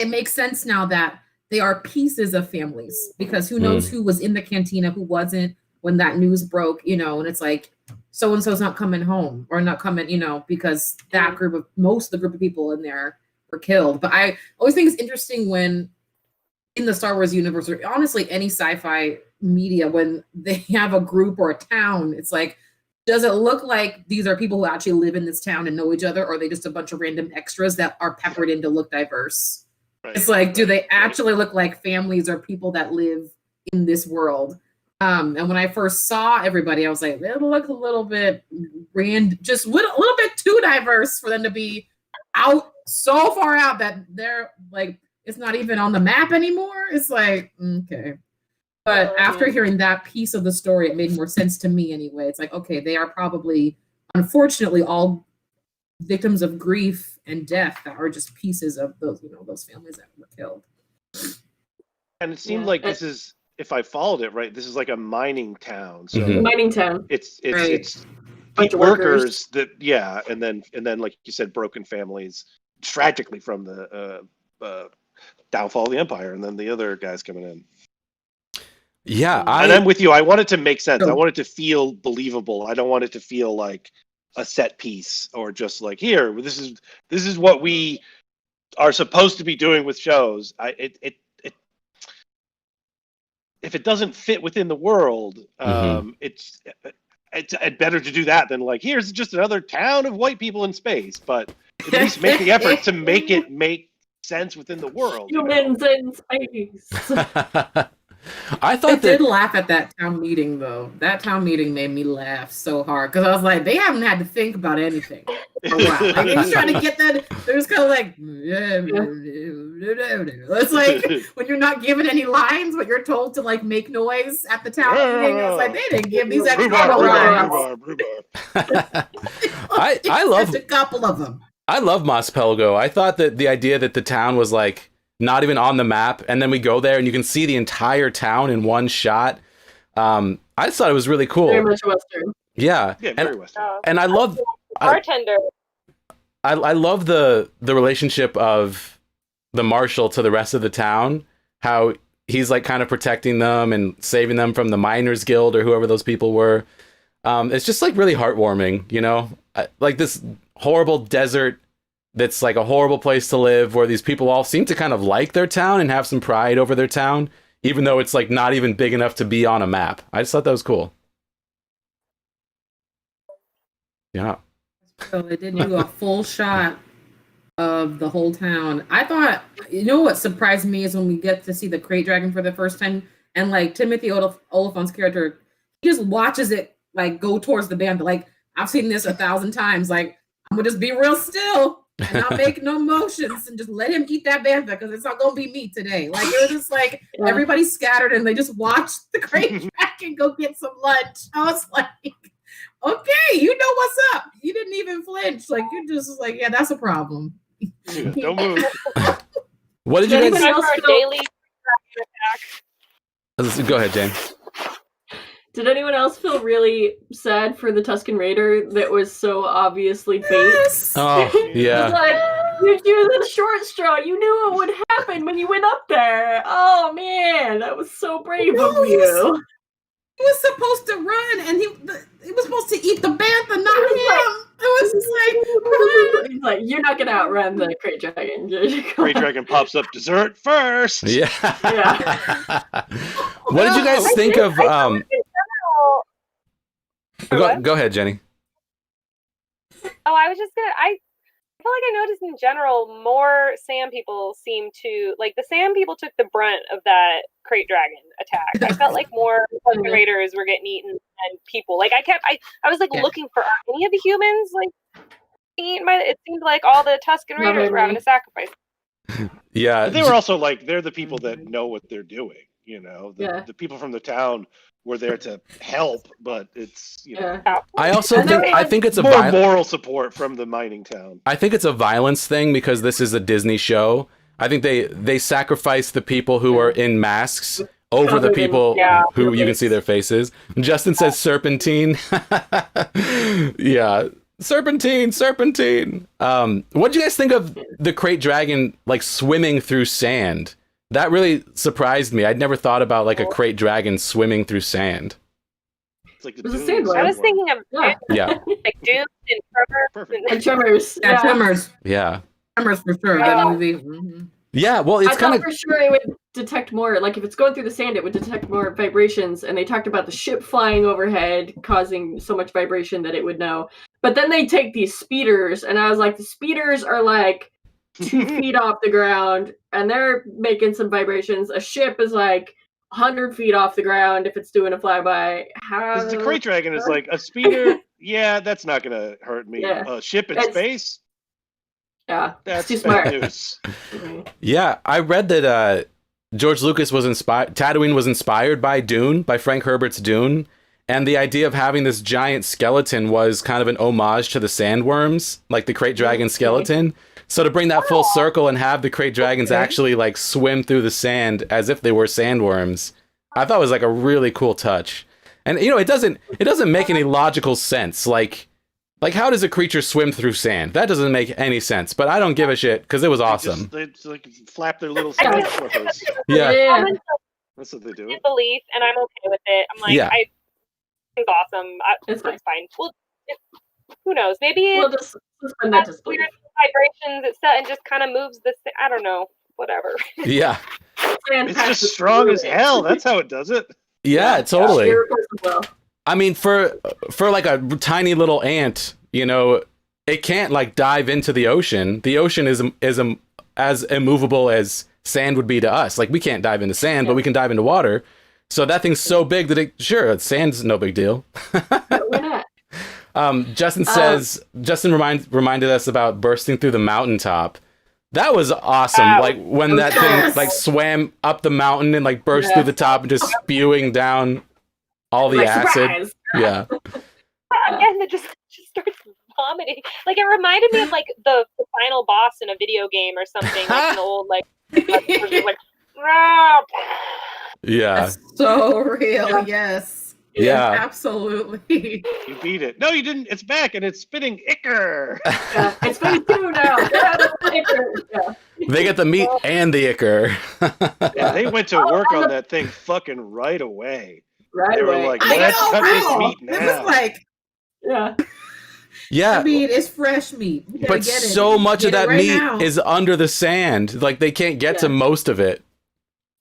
It makes sense now that they are pieces of families, because who knows who was in the cantina, who wasn't when that news broke, you know, and it's like, so-and-so's not coming home or not coming, you know, because that most of the group of people in there were killed. But I always think it's interesting when in the Star Wars universe, or honestly any sci-fi media, when they have a group or a town, it's like, does it look like these are people who actually live in this town and know each other, or are they just a bunch of random extras that are peppered in to look diverse? It's like, do they actually look like families or people that live in this world? And when I first saw everybody, I was like, it looks a little bit just a little bit too diverse for them to be out so far out that they're like, it's not even on the map anymore. It's like, okay. But after hearing that piece of the story, it made more sense to me anyway. It's like, okay, they are probably, unfortunately, all victims of grief and death that are just pieces of those, you know, those families that were killed.
And it seemed like this is, if I followed it right, this is like a mining town. So
mining town.
It's workers that, and then like you said, broken families, tragically from the downfall of the Empire, and then the other guys coming in.
Yeah,
and I'm with you. I want it to make sense. I want it to feel believable. I don't want it to feel like a set piece or just like here, this is what we are supposed to be doing with shows. If it doesn't fit within the world, it's better to do that than like here's just another town of white people in space. But at least make the effort to make it make sense within the world.
Humans in space.
I thought
did laugh at that town meeting though. That town meeting made me laugh so hard because I was like, they haven't had to think about anything for a while. Like, he's trying to get that. They're just kind of like, it's like when you're not given any lines, but you're told to like make noise at the town meeting. It's like they didn't give these extra lines.
I love
just a couple of them.
I love Mos Pelgo. I thought that the idea that the town was like not even on the map, and then we go there and you can see the entire town in one shot. I just thought it was really cool.
Very much Western.
Yeah,
very Western.
And I love
bartender.
I love the relationship of the marshal to the rest of the town. How he's like kind of protecting them and saving them from the miners' guild or whoever those people were. It's just like really heartwarming, you know, like this horrible desert. That's like a horrible place to live where these people all seem to kind of like their town and have some pride over their town, even though it's like not even big enough to be on a map. I just thought that was cool. Yeah.
So they did do a full shot of the whole town. I thought, you know what surprised me is when we get to see the Krayt Dragon for the first time and like Timothy Oliphant's character, he just watches it like go towards the band. Like I've seen this 1,000 times. Like I'm gonna just be real still. And not make no motions and just let him eat that bantha because it's not gonna be me today. Like it was just like everybody's scattered and they just watched the Krayt Dragon go get some lunch. I was like, okay, you know what's up. You didn't even flinch. Like you just like, yeah, that's a problem.
Yeah, don't move.
What did you guys
daily
attack? Go ahead, Jayne.
Did anyone else feel really sad for the Tusken Raider that was so obviously fate?
Yes.
Oh, yeah.
It's like, you do the short straw. You knew it would happen when you went up there. Oh, man. That was so brave of you.
He was supposed to run, and he was supposed to eat the bantha, not him. It was just like,
he's like, you're not going to outrun the Krayt Dragon.
Krayt Dragon pops up dessert first.
Yeah.
Yeah.
What did you guys think of... Go ahead, Jennie.
Oh, I was just gonna. I feel like I noticed in general more Sand people seem to like the Sand people took the brunt of that Krayt Dragon attack. I felt like more Tusken Raiders were getting eaten than people. Like I was like looking for any of the humans like eaten by. It seemed like all the Tusken Raiders were having to sacrifice.
Yeah,
but they were also like they're the people that know what they're doing. You know, the people from the town were there to help, but it's you know.
I think it's a
more moral support from the mining town.
I think it's a violence thing because this is a Disney show. I think they sacrifice the people who are in masks over the people who you can see their faces. Justin says serpentine. Yeah, serpentine. What do you guys think of the Krayt Dragon like swimming through sand? That really surprised me. I'd never thought about like a Krayt Dragon swimming through sand.
It's like
the I
was thinking of like Dune and Tremors.
Yeah, Tremors.
Yeah.
Tremors for sure. That movie. Mm-hmm.
Yeah, well, it's kind of
for sure it would detect more. Like if it's going through the sand, it would detect more vibrations. And they talked about the ship flying overhead, causing so much vibration that it would know. But then they take these speeders, and I was like, the speeders are like 2 feet off the ground, and they're making some vibrations. A ship is like 100 feet off the ground if it's doing a flyby.
Because the Krayt Dragon is like a speeder. Yeah, that's not gonna hurt me.
Yeah.
A ship in space.
Yeah,
that's
too smart.
News.
Yeah, I read that George Lucas was inspired. Tatooine was inspired by Dune, by Frank Herbert's Dune, and the idea of having this giant skeleton was kind of an homage to the sandworms, like the Krayt Dragon skeleton. So to bring that full circle and have the Krayt Dragons actually like swim through the sand as if they were sandworms, I thought was like a really cool touch. And you know, it doesn't make any logical sense. Like how does a creature swim through sand? That doesn't make any sense. But I don't give a shit because it was awesome.
They just like flap their little side flippers.
Yeah.
That's what they do.
Belief, and I'm okay with it. I'm like, I think it's awesome. It's fine. Who knows? Maybe
we'll
it's
just suspend that disbelief.
weird vibrations it set and just kind of moves the. I don't know. Whatever.
Yeah.
It's just strong as hell. That's how it does it.
Yeah, totally.
Yeah.
I mean, for like a tiny little ant, you know, it can't like dive into the ocean. The ocean is as immovable as sand would be to us. Like we can't dive into sand, but we can dive into water. So that thing's so big that sand's no big deal.
Why not?
Justin reminded us about bursting through the mountaintop. That was awesome. Like when that thing like swam up the mountain and like burst through the top and just spewing down all the acid.
Surprise.
Yeah.
And it just starts vomiting. Like it reminded me of like the final boss in a video game or something. Like an old like
yeah.
That's so real. Yes.
Yeah.
Absolutely.
You beat it. No, you didn't. It's back and it's spitting ichor.
Yeah, it's spitting two now. Yeah.
They get the meat and the ichor.
Yeah, they went to work on that thing fucking right away.
Right
They were
away.
like, let's cut this meat
This
now.
is like,
Yeah.
Yeah.
I mean, it's fresh meat. You gotta
But
get it.
so much of
Get it
that
right
meat
now.
is under the sand. Like they can't get to most of it.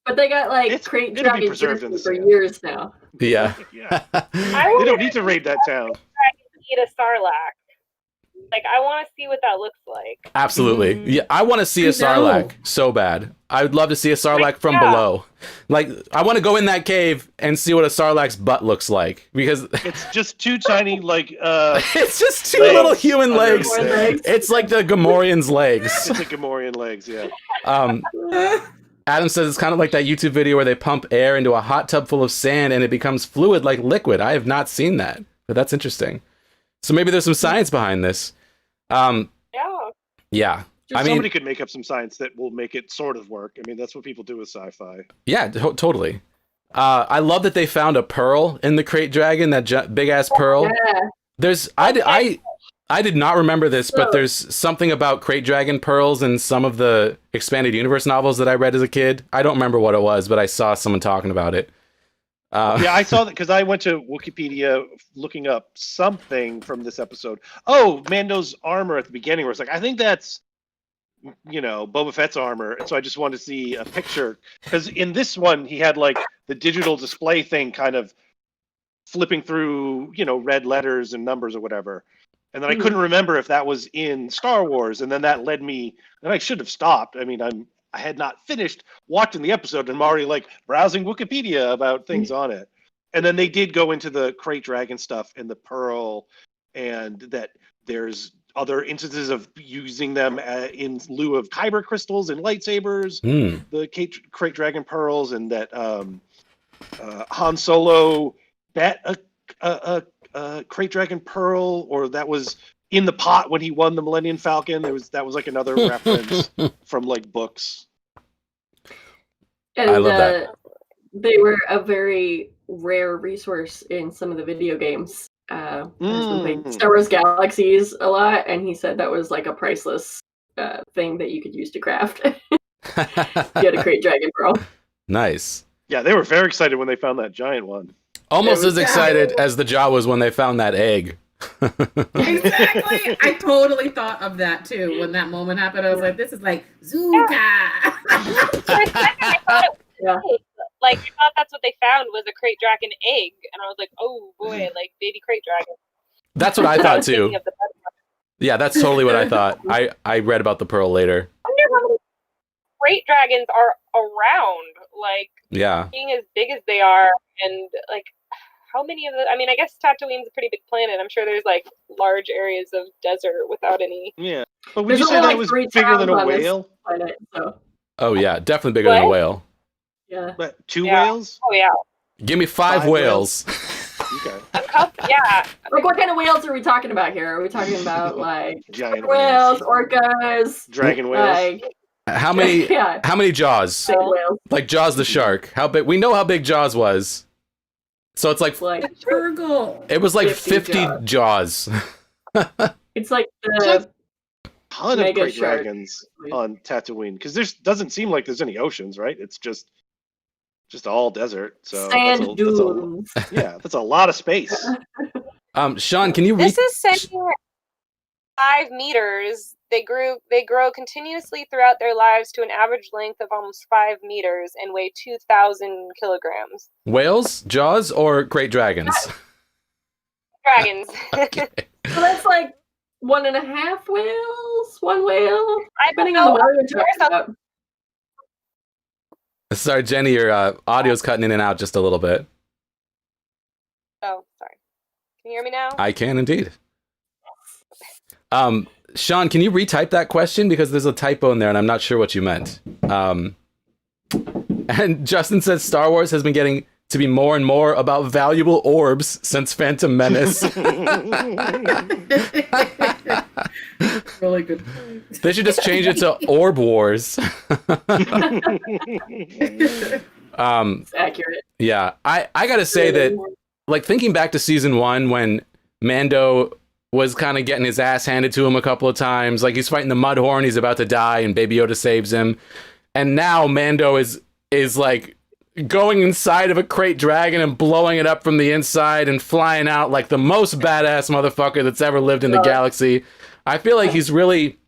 But they got like
It'll
crate
be
dragon
preserved in the
for
sand.
years now.
Yeah.
Yeah.
I
They don't need to raid that town.
eat a sarlacc. Like I want to see what that looks like.
Absolutely. Yeah, I want to see a sarlacc so bad. I would love to see a sarlacc from below. Like I want to go in that cave and see what a sarlacc's butt looks like because
It's just two tiny like
it's just two
legs
little human
under
legs.
there.
It's like the Gamorrean's legs.
It's a Gamorrean legs, yeah.
Adam says it's kind of like that YouTube video where they pump air into a hot tub full of sand and it becomes fluid like liquid. I have not seen that, but that's interesting. So maybe there's some science behind this. Yeah.
Somebody could make up some science that will make it sort of work. I mean, that's what people do with sci-fi.
Yeah, totally. I love that they found a pearl in the crate dragon, that big ass pearl.
Yeah.
There's I did not remember this, but there's something about crate dragon pearls in some of the expanded universe novels that I read as a kid. I don't remember what it was, but I saw someone talking about it.
Yeah, I saw that because I went to Wikipedia looking up something from this episode. Oh, Mando's armor at the beginning, where it's like, I think that's, Boba Fett's armor. And so I just wanted to see a picture because in this one he had like the digital display thing kind of flipping through, red letters and numbers or whatever. And then I couldn't remember if that was in Star Wars, and then that led me. And I should have stopped. I mean, I had not finished watching the episode, and I'm already like browsing Wikipedia about things on it. And then they did go into the crate dragon stuff and the pearl, and that there's other instances of using them in lieu of kyber crystals and lightsabers. The crate dragon pearls, and that Han Solo bet a crate dragon pearl, or that was in the pot when he won the Millennium Falcon. That was like another reference from like books.
And
I love that.
They were a very rare resource in some of the video games. Star Wars Galaxies a lot, and he said that was like a priceless thing that you could use to craft. You had a crate dragon pearl.
Nice.
Yeah, they were very excited when they found that giant one.
Almost as excited as the Jawas when they found that egg.
Exactly. I totally thought of that too when that moment happened. I was like, "This is like Zuka."
I thought it was like I thought that's what they found was a crate dragon egg, and I was like, "Oh boy, like baby crate dragon."
That's what I thought too. Yeah, that's totally what I thought. I read about the pearl later.
I wonder how many crate dragons are around, like being as big as they are, and like how many of the? I mean, I guess Tatooine's a pretty big planet. I'm sure there's like large areas of desert without any.
Yeah, but would you say that was bigger than a whale?
Planet, so.
Oh yeah, definitely bigger than a whale.
Yeah.
But two whales?
Oh yeah.
Give me five whales.
Okay.
Yeah.
Like what kind of whales are we talking about here? Are we talking about like
giant
whales, orcas,
dragon whales?
Like,
how many? How many Jaws?
big whales.
Like Jaws the shark. How big? We know how big Jaws was. So it's like
Turgle.
It was like
50
50 Jaws.
It's like the
ton of
mega
great
shark.
dragons on Tatooine because there doesn't seem like there's any oceans, right? It's just all desert. So
sand dunes.
that's a lot of space.
Sean, can you
This is saying 5 meters. They grow continuously throughout their lives to an average length of almost 5 meters and weigh 2,000 kilograms.
Whales, Jaws, or great dragons?
Dragons.
Okay.
So that's like 1.5 whales, 1 whale.
I don't know.
Sorry, Jennie, your audio's cutting in and out just a little bit.
Oh, sorry. Can you hear me now?
I can indeed. Sean, can you retype that question? Because there's a typo in there and I'm not sure what you meant. And Justin says Star Wars has been getting to be more and more about valuable orbs since Phantom Menace.
Really good.
They should just change it to Orb Wars.
It's accurate.
Yeah, I gotta say that, like, thinking back to season 1 when Mando was kind of getting his ass handed to him a couple of times, like he's fighting the Mudhorn, he's about to die, and Baby Yoda saves him, and now Mando is like going inside of a crate dragon and blowing it up from the inside and flying out like the most badass motherfucker that's ever lived in the galaxy. I feel like he's really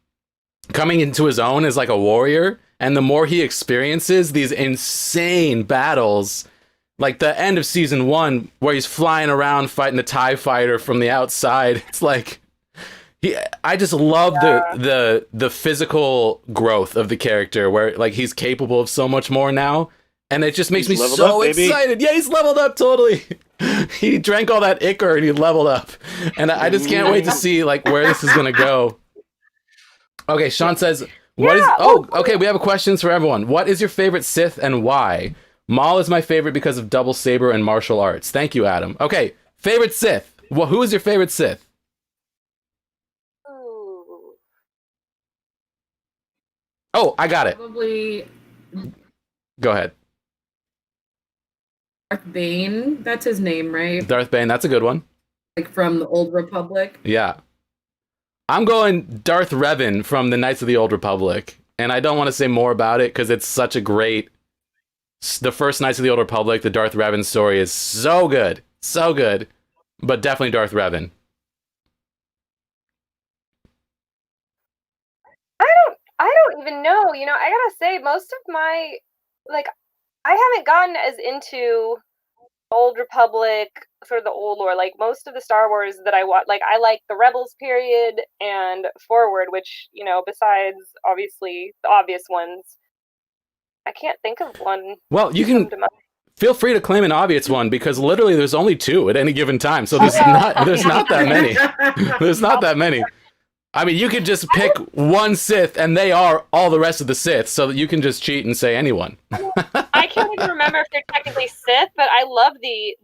coming into his own as like a warrior, and the more he experiences these insane battles, like the end of season 1 where he's flying around fighting the TIE fighter from the outside, it's like I just love the physical growth of the character, where like he's capable of so much more now, and it just makes me so excited. Yeah, he's leveled up totally. He drank all that ichor and he leveled up, and I just can't wait to see like where this is gonna go. Okay, Sean says, "What is?" Oh, okay. We have questions for everyone. What is your favorite Sith and why? Maul is my favorite because of double saber and martial arts. Thank you, Adam. Okay, favorite Sith. Well, who is your favorite Sith? Oh, I got it.
Probably.
Go ahead.
Darth Bane. That's his name, right?
Darth Bane. That's a good one.
Like from the Old Republic.
Yeah. I'm going Darth Revan from the Knights of the Old Republic. And I don't want to say more about it because it's such a great... The first Knights of the Old Republic, the Darth Revan story is so good. So good. But definitely Darth Revan.
I don't even know. You know, I gotta say, most of my... Like, I haven't gotten as into Old Republic, sort of the old lore. Like, most of the Star Wars that I watch, like, I like the Rebels period and forward, which, you know, besides, obviously, the obvious ones, I can't think of one.
Well, you can feel free to claim an obvious one, because literally there's only 2 at any given time, so there's not that many. There's not that many. I mean, you could just pick one Sith, and they are all the rest of the Sith, so that you can just cheat and say anyone.
I can't even remember if they're technically Sith, but I love the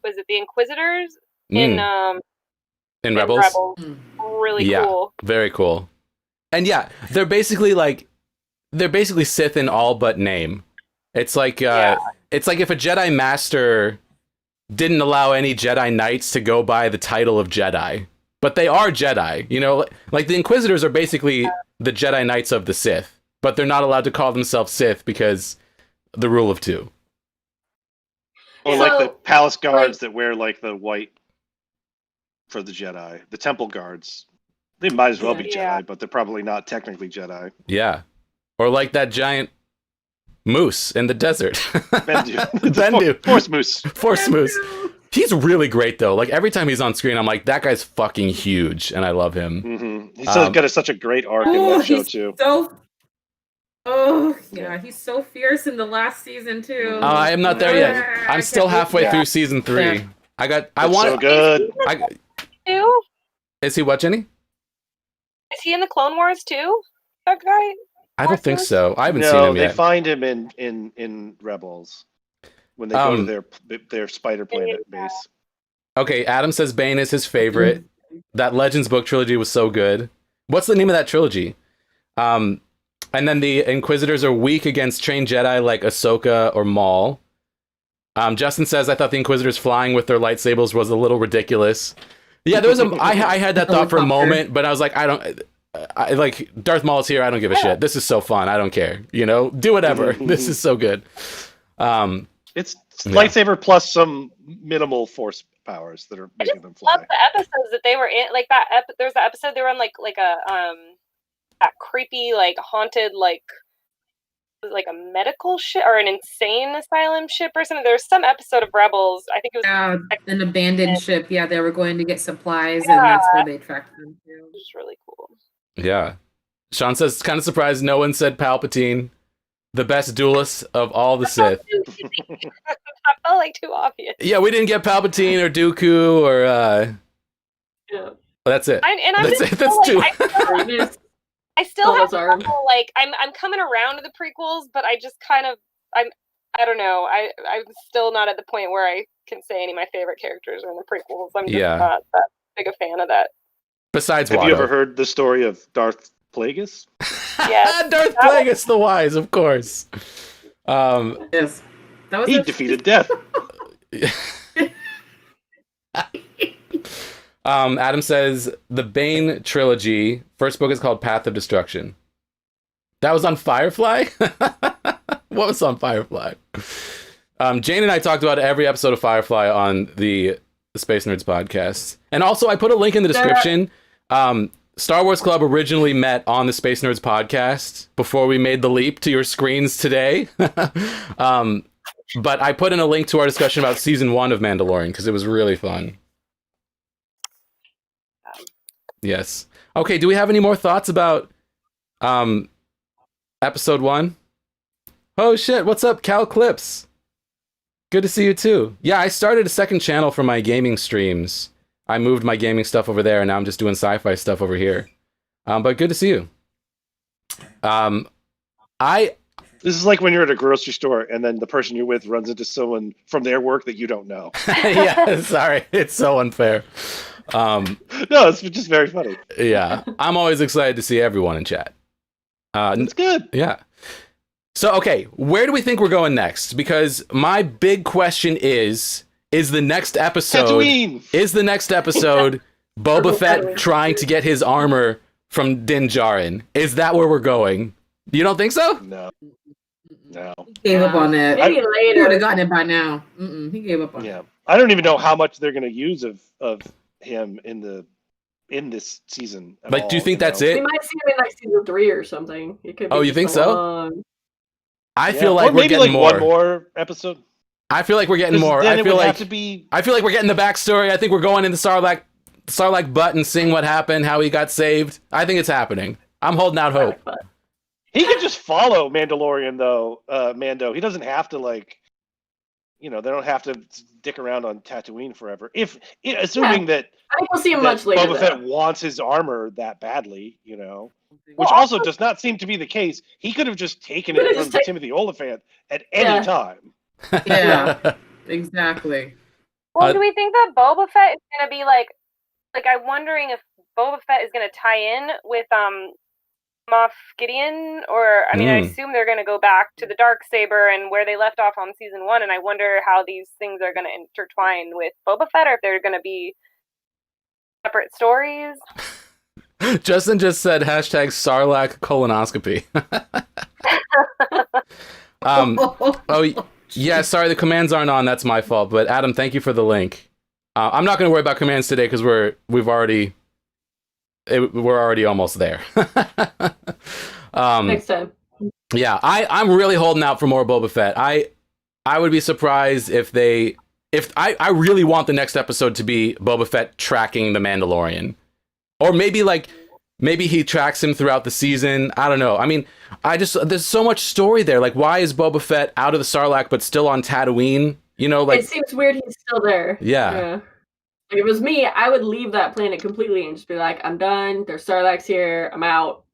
was it the Inquisitors in
Rebels?
Really cool.
Very cool. And yeah, they're basically Sith in all but name. It's like it's like if a Jedi Master didn't allow any Jedi Knights to go by the title of Jedi. But they are Jedi, you know, like the Inquisitors are basically the Jedi Knights of the Sith, but they're not allowed to call themselves Sith because the rule of 2.
Or like the palace guards that wear like the white for the Jedi, the temple guards. They might as well be Jedi, but they're probably not technically Jedi.
Yeah. Or like that giant moose in the desert.
Bendu.
Bendu.
Force moose.
Force moose. He's really great, though. Like, every time he's on screen, I'm like, that guy's fucking huge, and I love him.
Mm-hmm. He's got such a great arc in that show, too.
He's so fierce in the last season, too.
Oh, I am not there yet. I'm still halfway through season 3.
Yeah.
So good.
Is he what, Jennie?
Is he in the Clone Wars, too? That guy?
I don't think so. I haven't seen him yet.
They find him in Rebels. When they go to their spider planet base.
Okay, Adam says Bane is his favorite. That Legends book trilogy was so good. What's the name of that trilogy? And then the Inquisitors are weak against trained Jedi like Ahsoka or Maul. Justin says, I thought the Inquisitors flying with their lightsabers was a little ridiculous. Yeah, there was I had that thought for a moment, but I was like, I like Darth Maul's here. I don't give a shit. This is so fun. I don't care. You know, do whatever. This is so good.
It's lightsaber plus some minimal force powers that are making them fly.
I love the episodes that they were in. Like that. There's the episode they were on, like a that creepy, like haunted, like a medical ship or an insane asylum ship or something. There's some episode of Rebels. I think it was
an abandoned ship. Yeah, they were going to get supplies, and that's where they tracked them to.
Which is really cool.
Yeah. Sean says, kind of surprised no one said Palpatine, the best duelist of all the Sith.
I felt like too obvious.
Yeah, we didn't get Palpatine or Dooku or
Yeah.
That's it.
That's it. That's two. I still have trouble, like I'm coming around to the prequels, but I just kind of I don't know. I'm still not at the point where I can say any of my favorite characters are in the prequels. I'm just not that big a fan of that.
Besides,
have you ever heard the story of Darth Plagueis?
Yes,
Darth Plagueis the Wise, of course.
Yes, that was
he defeated death.
Adam says the Bane trilogy. First book is called Path of Destruction. That was on Firefly? What was on Firefly? Jayne and I talked about every episode of Firefly on the Space Nerds podcast. And also, I put a link in the description. Star Wars Club originally met on the Space Nerds podcast before we made the leap to your screens today. But I put in a link to our discussion about season 1 of Mandalorian because it was really fun. Yes. Okay, do we have any more thoughts about episode 1? Oh shit, what's up, Cal Clips? Good to see you too. Yeah, I started a second channel for my gaming streams. I moved my gaming stuff over there, and now I'm just doing sci-fi stuff over here. But good to see you.
This is like when you're at a grocery store, and then the person you're with runs into someone from their work that you don't know.
Yeah, sorry. It's so unfair.
No, it's just very funny.
Yeah, I'm always excited to see everyone in chat.
It's good.
Yeah. So, okay, where do we think we're going next? Because my big question is the next episode...
Tatooine!
Is the next episode Boba Fett trying to get his armor from Din Djarin? Is that where we're going? You don't think so?
No.
He gave up on it.
Maybe later.
He would have gotten it by now. He gave up on it.
Yeah. I don't even know how much they're going to use of him in this season.
Like, do you think that's it?
We might see him in like season 3 or something. It could be
you think so? I feel like we're getting
like
more.
One more episode.
I feel like we're getting more. I feel like we're getting the backstory. I think we're going into Sarlacc butt and seeing what happened, how he got saved. I think it's happening. I'm holding out hope.
He can just follow Mandalorian though, Mando. He doesn't have to they don't have to stick around on Tatooine forever. Assuming that
I think we'll see him much later.
Boba Fett wants his armor that badly, which also does not seem to be the case. He could have just taken it from Timothy Olyphant at any time.
Yeah, exactly.
Well, do we think that Boba Fett is going to be like I'm wondering if Boba Fett is going to tie in with Moff Gideon, or I assume they're going to go back to the Darksaber and where they left off on season 1, and I wonder how these things are going to intertwine with Boba Fett, or if they're going to be separate stories.
Justin just said #Sarlacc colonoscopy. Oh yeah, sorry, the commands aren't on. That's my fault. But Adam, thank you for the link. I'm not going to worry about commands today because we're already almost there.
Next time.
Yeah, I'm really holding out for more Boba Fett. I would be surprised if I really want the next episode to be Boba Fett tracking the Mandalorian. Or maybe he tracks him throughout the season. I don't know. I mean, there's so much story there. Like, why is Boba Fett out of the Sarlacc but still on Tatooine? It
seems weird he's still there.
Yeah.
Like, if it was me, I would leave that planet completely and just be like, I'm done. There's Sarlaccs here. I'm out.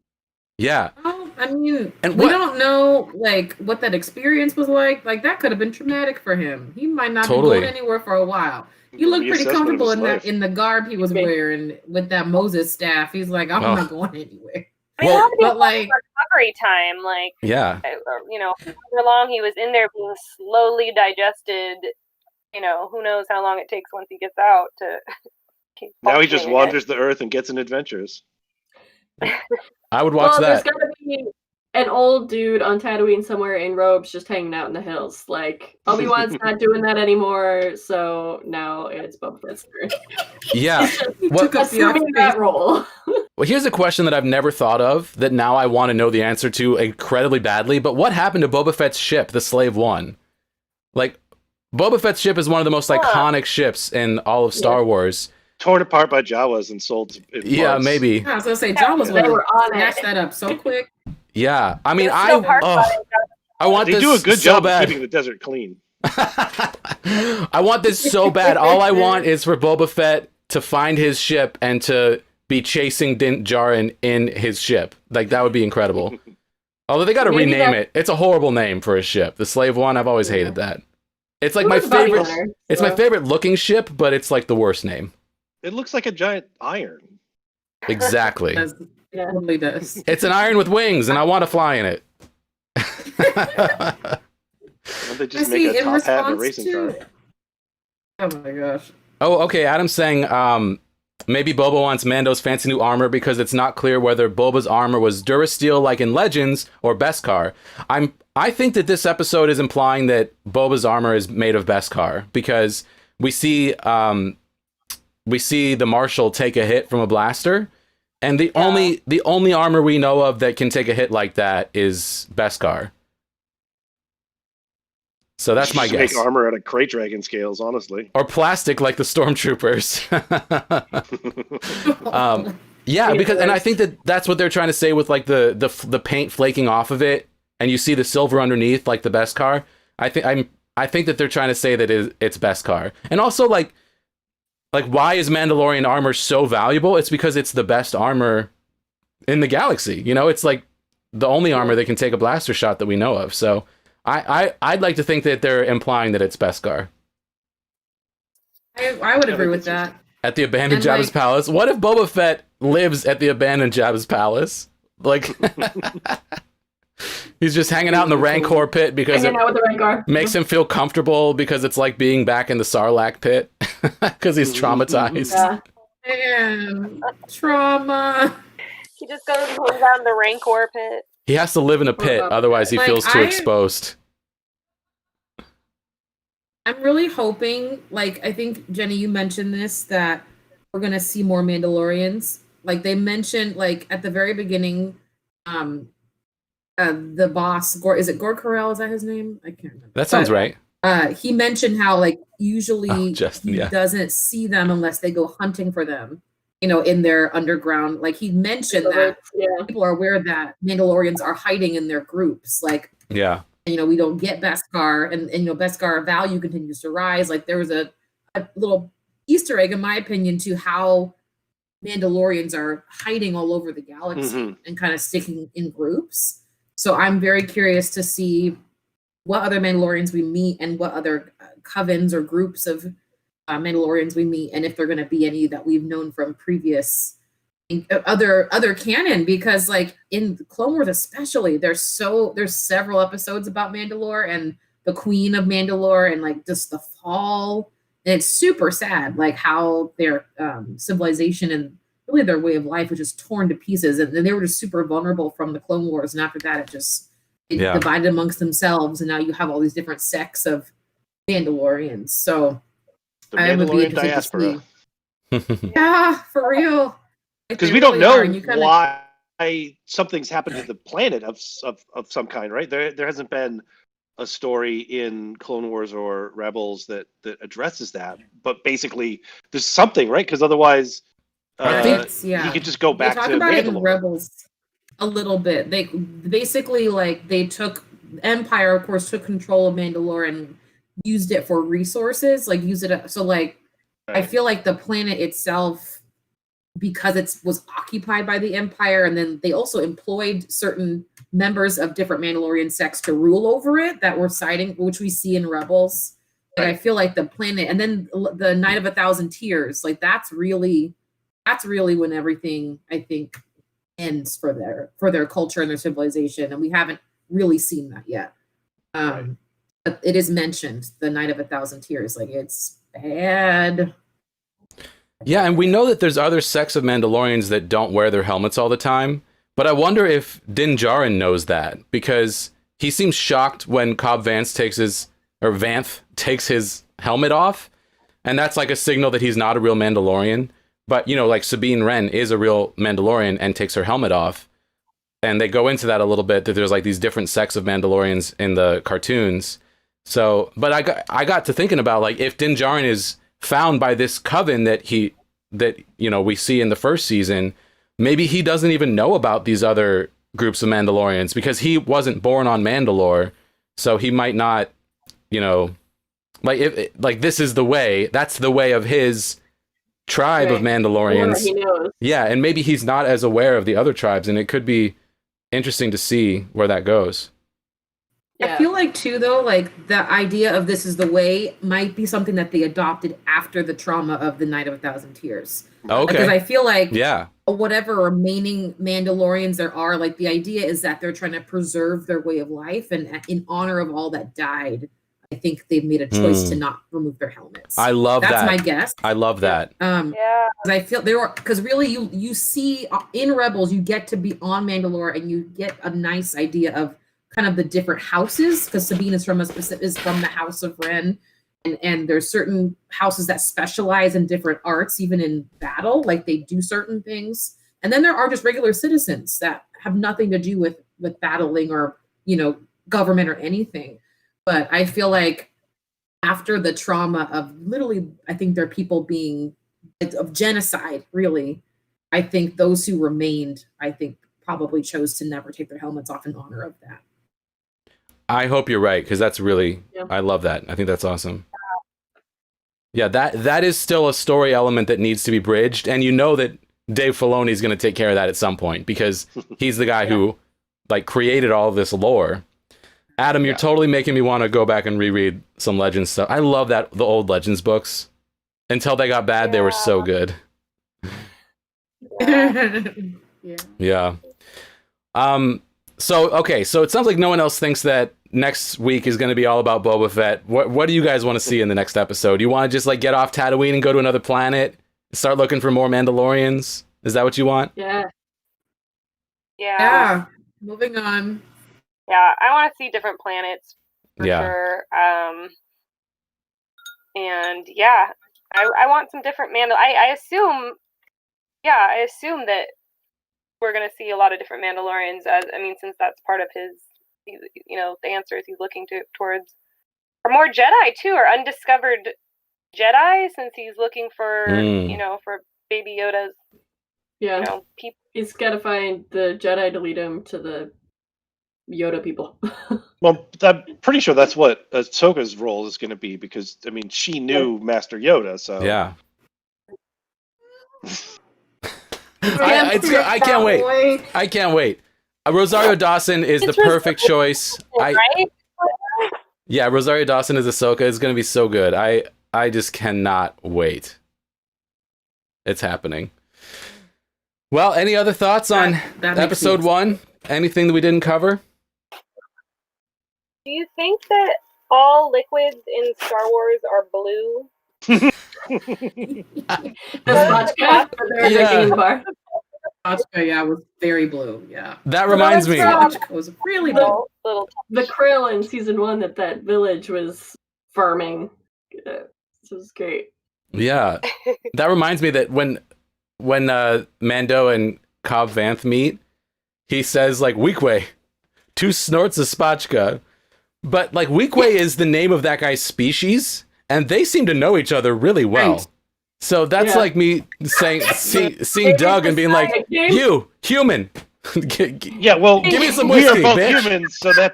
Yeah.
Well, I mean, we don't know what that experience was like. Like, that could have been traumatic for him. He might not be going anywhere for a while. He looked pretty comfortable in the garb he was wearing with that Moses staff. He's like, I'm not going anywhere.
But recovery time, however long he was in there being slowly digested. Who knows how long it takes once he gets out to.
Now he just wanders the earth and gets in adventures.
I would watch that.
an old dude on Tatooine somewhere in robes just hanging out in the hills. Like, Obi-Wan's not doing that anymore, so now it's Boba Fett's turn.
Yeah.
Assuming that role.
Well, here's a question that I've never thought of that now I want to know the answer to incredibly badly, but what happened to Boba Fett's ship, the Slave One? Like, Boba Fett's ship is one of the most iconic ships in all of Star Wars.
Torn apart by Jawas and sold in
Yeah,
parts.
maybe.
Yeah, I was going to say, Jawas would snatch that up so quick.
Yeah, I mean, I want this
They do a good
so
job
bad.
of keeping the desert clean.
I want this so bad. All I want is for Boba Fett to find his ship and to be chasing Din Djarin in his ship. Like, that would be incredible. Although they got to rename it. It's a horrible name for a ship. The Slave One, I've always hated that. It's like my favorite. It's my favorite looking ship, but it's like the worst name.
It looks like a giant iron.
Exactly.
It totally does.
It's an iron with wings, and I want to fly in it.
Don't they just make a top hat and a racing car?
Oh my gosh.
Oh, okay. Adam's saying maybe Boba wants Mando's fancy new armor because it's not clear whether Boba's armor was Durasteel like in Legends or Beskar. I think that this episode is implying that Boba's armor is made of Beskar because we see the Marshal take a hit from a blaster, and the only armor we know of that can take a hit like that is Beskar. So that's my guess.
Make armor out of crate dragon scales, honestly,
or plastic like the stormtroopers. Yeah, because and I think that's what they're trying to say with like the paint flaking off of it, and you see the silver underneath, like the Beskar. I think that they're trying to say that it's Beskar, and also like why is Mandalorian armor so valuable? It's because it's the best armor in the galaxy. You know, it's like the only armor that can take a blaster shot that we know of. So. I'd like to think that they're implying that it's Beskar.
I would agree with that.
At the abandoned Jabba's palace. What if Boba Fett lives at the abandoned Jabba's palace? Like, he's just hanging out in the Rancor pit because it makes him feel comfortable because it's like being back in the Sarlacc pit because he's traumatized.
Yeah. Man, trauma.
He just goes and hangs out in the Rancor pit.
He has to live in a pit, otherwise he feels too exposed.
I'm really hoping, like, I think, Jenny, you mentioned this, that we're going to see more Mandalorians. Like, they mentioned, like, at the very beginning, the boss, is it Gore Corral? Is that his name? I can't remember.
That sounds right.
He mentioned how, like, usually
Justin,
he doesn't see them unless they go hunting for them. You know, in their underground, like he mentioned that people are aware that Mandalorians are hiding in their groups. Like, you know, we don't get Beskar, and you know, Beskar value continues to rise. Like, there was a little Easter egg, in my opinion, to how Mandalorians are hiding all over the galaxy and kind of sticking in groups. So I'm very curious to see what other Mandalorians we meet and what other covens or groups of Mandalorians we meet, and if they're going to be any that we've known from previous other canon, because like in Clone Wars especially, there's several episodes about Mandalore and the Queen of Mandalore and like just the fall, and it's super sad like how their civilization and really their way of life was just torn to pieces, and they were just super vulnerable from the Clone Wars, and after that it divided amongst themselves, and now you have all these different sects of Mandalorians. So I would be interested
diaspora.
To see. Yeah, for real.
Because we don't know why something's happened to the planet of some kind, right? There hasn't been a story in Clone Wars or Rebels that addresses that. But basically, there's something, right? Because otherwise, you could just go back to Mandalore. They talk about it in
Rebels a little bit. They basically they took Empire, of course, took control of Mandalore and used it for resources, I feel like the planet itself, because it was occupied by the Empire, and then they also employed certain members of different Mandalorian sects to rule over it that were siding, which we see in Rebels. But I feel like the planet, and then the Night of 1,000 Tears, like that's really when everything, I think, ends for their culture and their civilization, and we haven't really seen that yet. But it is mentioned, the Night of 1,000 Tears. Like, it's bad.
Yeah, and we know that there's other sects of Mandalorians that don't wear their helmets all the time, But I wonder if Din Djarin knows that, because he seems shocked when Cobb Vance takes his helmet off, and that's like a signal that he's not a real Mandalorian. But, you know, like Sabine Wren is a real Mandalorian and takes her helmet off. And they go into that a little bit, that there's like these different sects of Mandalorians in the cartoons. So, but I got to thinking about, like, if Din Djarin is found by this coven that we see in the first season, maybe he doesn't even know about these other groups of Mandalorians because he wasn't born on Mandalore. So he might not, you know, like this is the way, that's the way of his tribe of Mandalorians.
He knows.
Yeah, and maybe he's not as aware of the other tribes, and it could be interesting to see where that goes.
Yeah. I feel like too, though, like the idea of this is the way might be something that they adopted after the trauma of the Night of 1,000 Tears.
Okay.
Because I feel like
yeah,
whatever remaining Mandalorians there are, like the idea is that they're trying to preserve their way of life, and in honor of all that died, I think they've made a choice to not remove their helmets.
I love that.
That's my guess.
I love that.
Yeah.
I feel because really you see in Rebels, you get to be on Mandalore and you get a nice idea of kind of the different houses, because Sabine is from the House of Wren, and there's certain houses that specialize in different arts, even in battle, like they do certain things. And then there are just regular citizens that have nothing to do with battling or, you know, government or anything. But I feel like after the trauma of literally, I think there are people being of genocide, really, I think those who remained, I think probably chose to never take their helmets off in honor of that.
I hope you're right, because that's really, I love that. I think that's awesome. Yeah, that is still a story element that needs to be bridged, and you know that Dave Filoni is going to take care of that at some point, because he's the guy who like created all of this lore. Adam, you're totally making me want to go back and reread some Legends stuff. I love the old Legends books. Until they got bad, they were so good. Yeah. So it sounds like no one else thinks that next week is going to be all about Boba Fett. What do you guys want to see in the next episode? Do you want to just like get off Tatooine and go to another planet? Start looking for more Mandalorians? Is that what you want?
Yeah.
Moving on.
Yeah, I want to see different planets for sure. And yeah, I want some different I assume that we're going to see a lot of different Mandalorians, since that's part of his, you know, the answers he's looking towards. Or more Jedi too, or undiscovered Jedi, since he's looking for, you know, for Baby Yoda's, you know, people.
He's got to find the Jedi to lead him to the Yoda people.
Well, I'm pretty sure that's what Ahsoka's role is going to be, because I mean she knew Master Yoda, so
yeah. I can't wait. I can't wait. Rosario Dawson is the perfect choice. Yeah, Rosario Dawson is Ahsoka. It's going to be so good. I just cannot wait. It's happening. Well, any other thoughts on episode 1? Anything that we didn't cover?
Do you think that all liquids in Star Wars are blue?
Vodka, was very blue. Yeah,
that reminds me.
Vodka was really blue.
The krill in season 1 that village was farming. This was great. Yeah,
that reminds me that when Mando and Cobb Vanth meet, he says like Weequay, 2 snorts of spotchka. But like Weequay is the name of that guy's species, and they seem to know each other really well. Right. So that's like me saying, seeing Doug and being like, "You human."
Well,
give me some whiskey,
we are both
bitch.
Humans, so that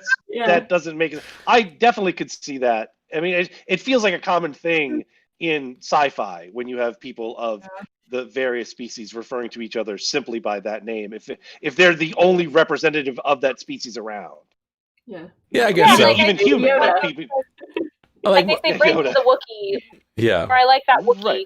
doesn't make it. I definitely could see that. I mean, it feels like a common thing in sci-fi when you have people of the various species referring to each other simply by that name, if they're the only representative of that species around.
Yeah, I guess so.
Even human.
I think they bring the Wookiee.
Yeah.
Or I like that Wookiee.
Right.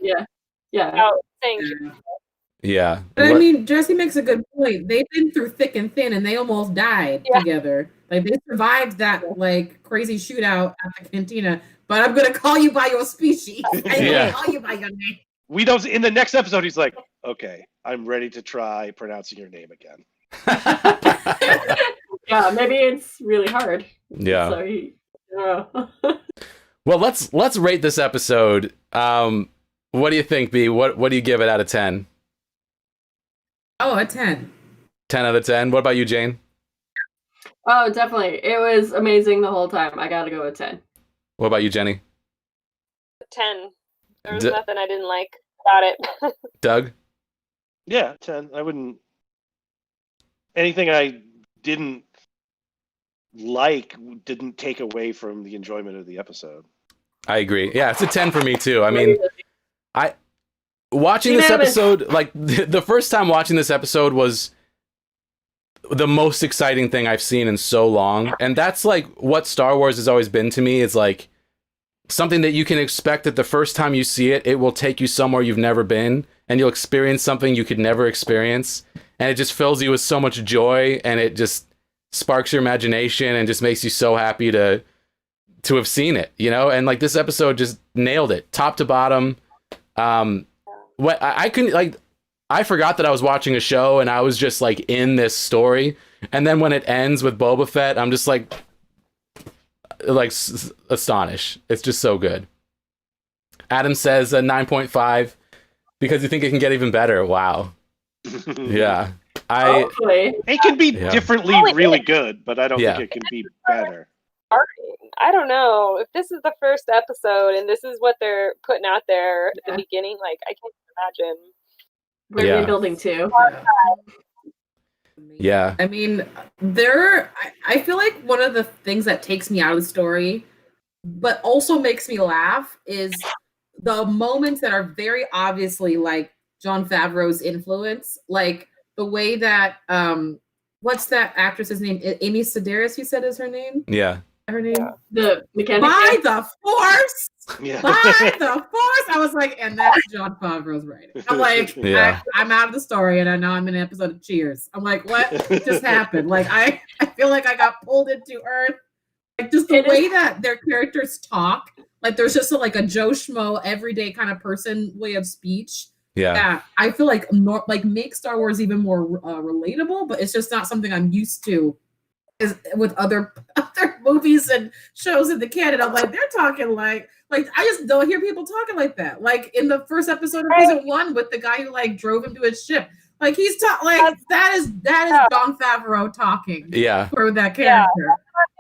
Yeah.
But I mean, Jesse makes a good point. They've been through thick and thin, and they almost died together. Like they survived that like crazy shootout at the cantina. But I'm gonna call you by your species. I'm gonna call you by your name.
We don't. In the next episode, he's like, "Okay, I'm ready to try pronouncing your name again."
Yeah, maybe it's really hard.
Yeah.
So
Well, let's rate this episode. What do you think, B? What do you give it out of 10?
Oh, a 10.
10 out of 10. What about you, Jayne?
Oh, definitely. It was amazing the whole time. I gotta go with 10.
What about you, Jennie?
10. There was nothing I didn't like about it.
Doug?
Yeah, 10. I wouldn't. Anything I didn't like didn't take away from the enjoyment of the episode.
I agree. Yeah, it's a 10 for me too. I mean, watching this episode, like the first time watching this episode was the most exciting thing I've seen in so long. And that's like what Star Wars has always been to me. It's like something that you can expect that the first time you see it, it will take you somewhere you've never been and you'll experience something you could never experience. And it just fills you with so much joy and it just sparks your imagination and just makes you so happy to have seen it, you know? And like this episode just nailed it, top to bottom. What I couldn't like, I forgot that I was watching a show and I was just like in this story. And then when it ends with Boba Fett, I'm just like astonished. It's just so good. Adam says a 9.5 because you think it can get even better. Wow. Yeah.
It can be differently really good, but I don't think it can be better.
I don't know. If this is the first episode and this is what they're putting out there at the beginning, like I can't imagine.
We're rebuilding too.
Yeah.
I mean, I feel like one of the things that takes me out of the story, but also makes me laugh, is the moments that are very obviously like Jon Favreau's influence, like the way that what's that actress's name? Amy Sedaris, you said is her name?
Yeah.
Her name?
The mechanic.
By the Force!
Yeah.
By the Force! I was like, and that's Jon Favreau's writing. I'm like, I'm out of the story, and now I'm in an episode of Cheers. I'm like, what just happened? Like, I feel like I got pulled into Earth. Like, just the way that their characters talk, like, there's just a Joe Schmo, everyday kind of person way of speech. Yeah, I feel like make Star Wars even more relatable, but it's just not something I'm used to with other movies and shows in the canon. I'm like, they're talking like I just don't hear people talking like that. Like in the first episode of season 1 with the guy who drove him to his ship. Like he's that is Jon Favreau talking.
Yeah,
for that character.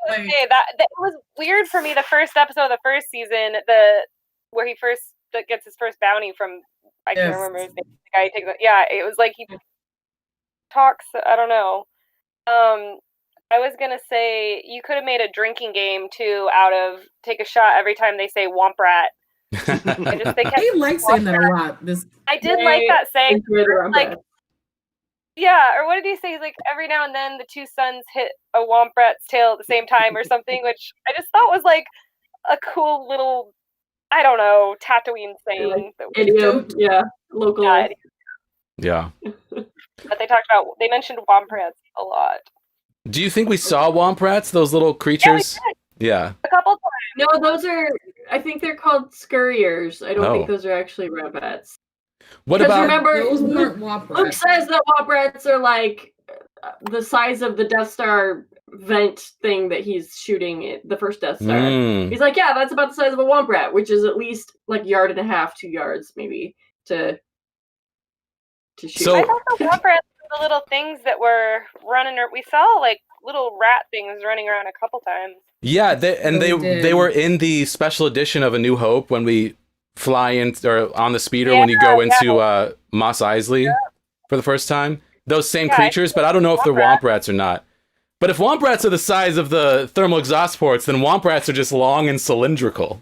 Yeah. That was weird for me. The first episode of the first season, where he first gets his first bounty from. I can't remember his name. The guy takes it. Yeah, it was like he talks. I don't know. I was gonna say you could have made a drinking game too out of take a shot every time they say "womp rat."
He likes saying that a lot.
I did like that saying. Like, yeah, or what did he say? He's like every now and then the two suns hit a womp rat's tail at the same time or something, which I just thought was like a cool little. I don't know, Tatooine saying.
Idiom, local.
Yeah.
But they mentioned womp rats a lot.
Do you think we saw womp rats, those little creatures?
Yeah. A couple times.
No, I think they're called scurriers. I don't think those are actually rat bats.
What about...
remember, Luke says that womp rats are like the size of the Death Star vent thing that he's shooting at the first Death Star. He's like, yeah, that's about the size of a womp rat, which is at least like 1.5 yards, 2 yards maybe to shoot.
So,
I thought the womp rats were the little things that were running. We saw like little rat things running around a couple times.
Yeah, they were in the special edition of A New Hope when we fly in or on the speeder when you go into Mos Eisley for the first time. Those same creatures, but I don't know if they're womp rats or not. But if womp rats are the size of the thermal exhaust ports, then womp rats are just long and cylindrical.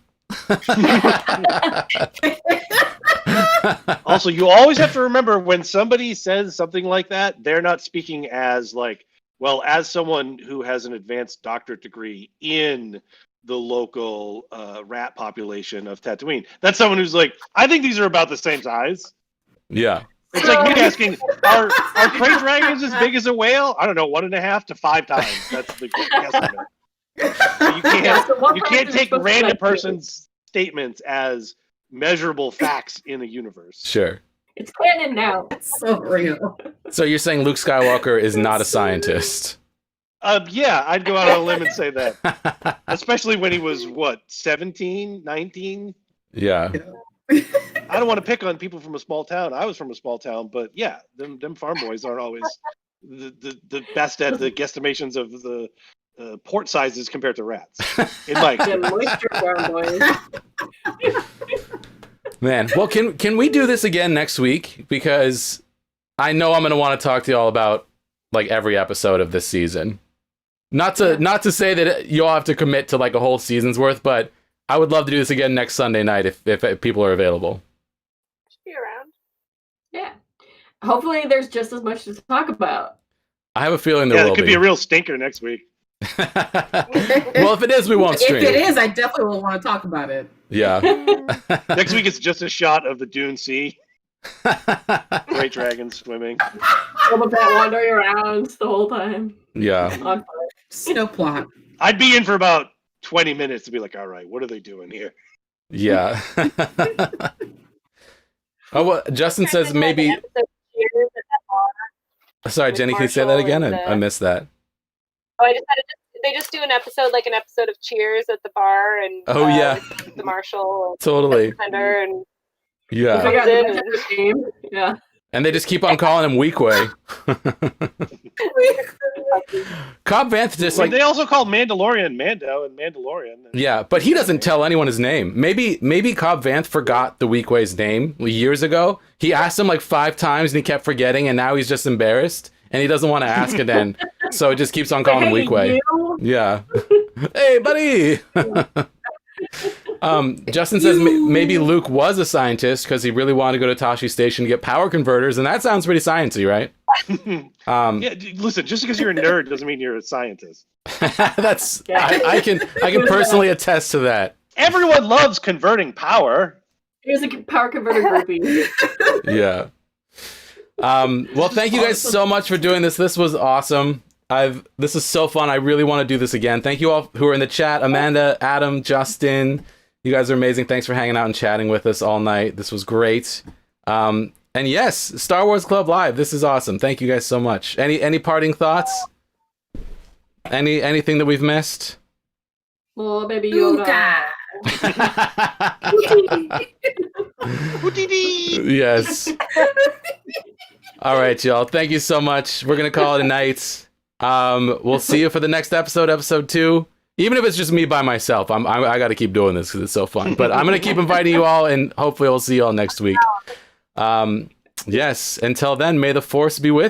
Also, you always have to remember when somebody says something like that, they're not speaking as as someone who has an advanced doctorate degree in the local rat population of Tatooine. That's someone who's like, I think these are about the same size.
Yeah.
It's like me asking, are krayt dragons as big as a whale? I don't know, 1.5 to 5 times. That's the estimate. You can't take random person's statements as measurable facts in a universe.
Sure.
It's canon now.
It's so real.
So you're saying Luke Skywalker is not a scientist?
Yeah, I'd go out on a limb and say that. Especially when he was, 17, 19?
Yeah.
I don't want to pick on people from a small town. I was from a small town, but yeah, them farm boys aren't always the best at the guesstimations of the port sizes compared to rats. In my
moisture farm boys.
Man, well, can we do this again next week? Because I know I'm going to want to talk to y'all about like every episode of this season. Not to say that you'll have to commit to like a whole season's worth, but I would love to do this again next Sunday night if people are available.
Should be around.
Yeah. Hopefully there's just as much to talk about.
I have a feeling there will be.
It could be a real stinker next week.
Well, if it is, we won't stream.
If it is, I definitely will want to talk about it.
Yeah.
Next week it's just a shot of the Dune Sea. Great dragons swimming.
All of that wandering around the whole time.
Yeah.
No plot.
I'd be in for about 20 minutes to be like, all right, what are they doing here?
Yeah. Oh, well, Justin says maybe. Sorry, Jenny, can you say that again? I missed that.
Oh, I just had they just do an episode of Cheers at the bar, and
yeah,
the marshal,
totally,
and
yeah,
and they just keep on calling him Weequay. Cobb Vance just like
they also call Mandalorian Mando and Mandalorian.
Yeah, but he doesn't tell anyone his name. Maybe Cobb Vance forgot the Weequay's name years ago. He asked him like 5 times and he kept forgetting, and now he's just embarrassed and he doesn't want to ask again. So it just keeps on calling him Weequay. Yeah. Hey, buddy. Justin says maybe Luke was a scientist because he really wanted to go to Tashi Station to get power converters, and that sounds pretty sciencey, right?
Yeah, listen, just because you're a nerd doesn't mean you're a scientist.
That's I can personally attest to that.
Everyone loves converting power.
Here's a power converter groupie.
Yeah. Well, thank you guys so much for doing this. This was awesome. This is so fun. I really want to do this again. Thank you all who are in the chat. Amanda, Adam, Justin. You guys are amazing. Thanks for hanging out and chatting with us all night. This was great. And yes, Star Wars Club Live. This is awesome. Thank you guys so much. Any parting thoughts? Anything that we've missed?
Oh, baby Yoda.
Yes. All right, y'all. Thank you so much. We're gonna call it a night. We'll see you for the next episode 2. Even if it's just me by myself, I got to keep doing this because it's so fun. But I'm gonna keep inviting you all, and hopefully we'll see you all next week. Yes. Until then, may the Force be with you.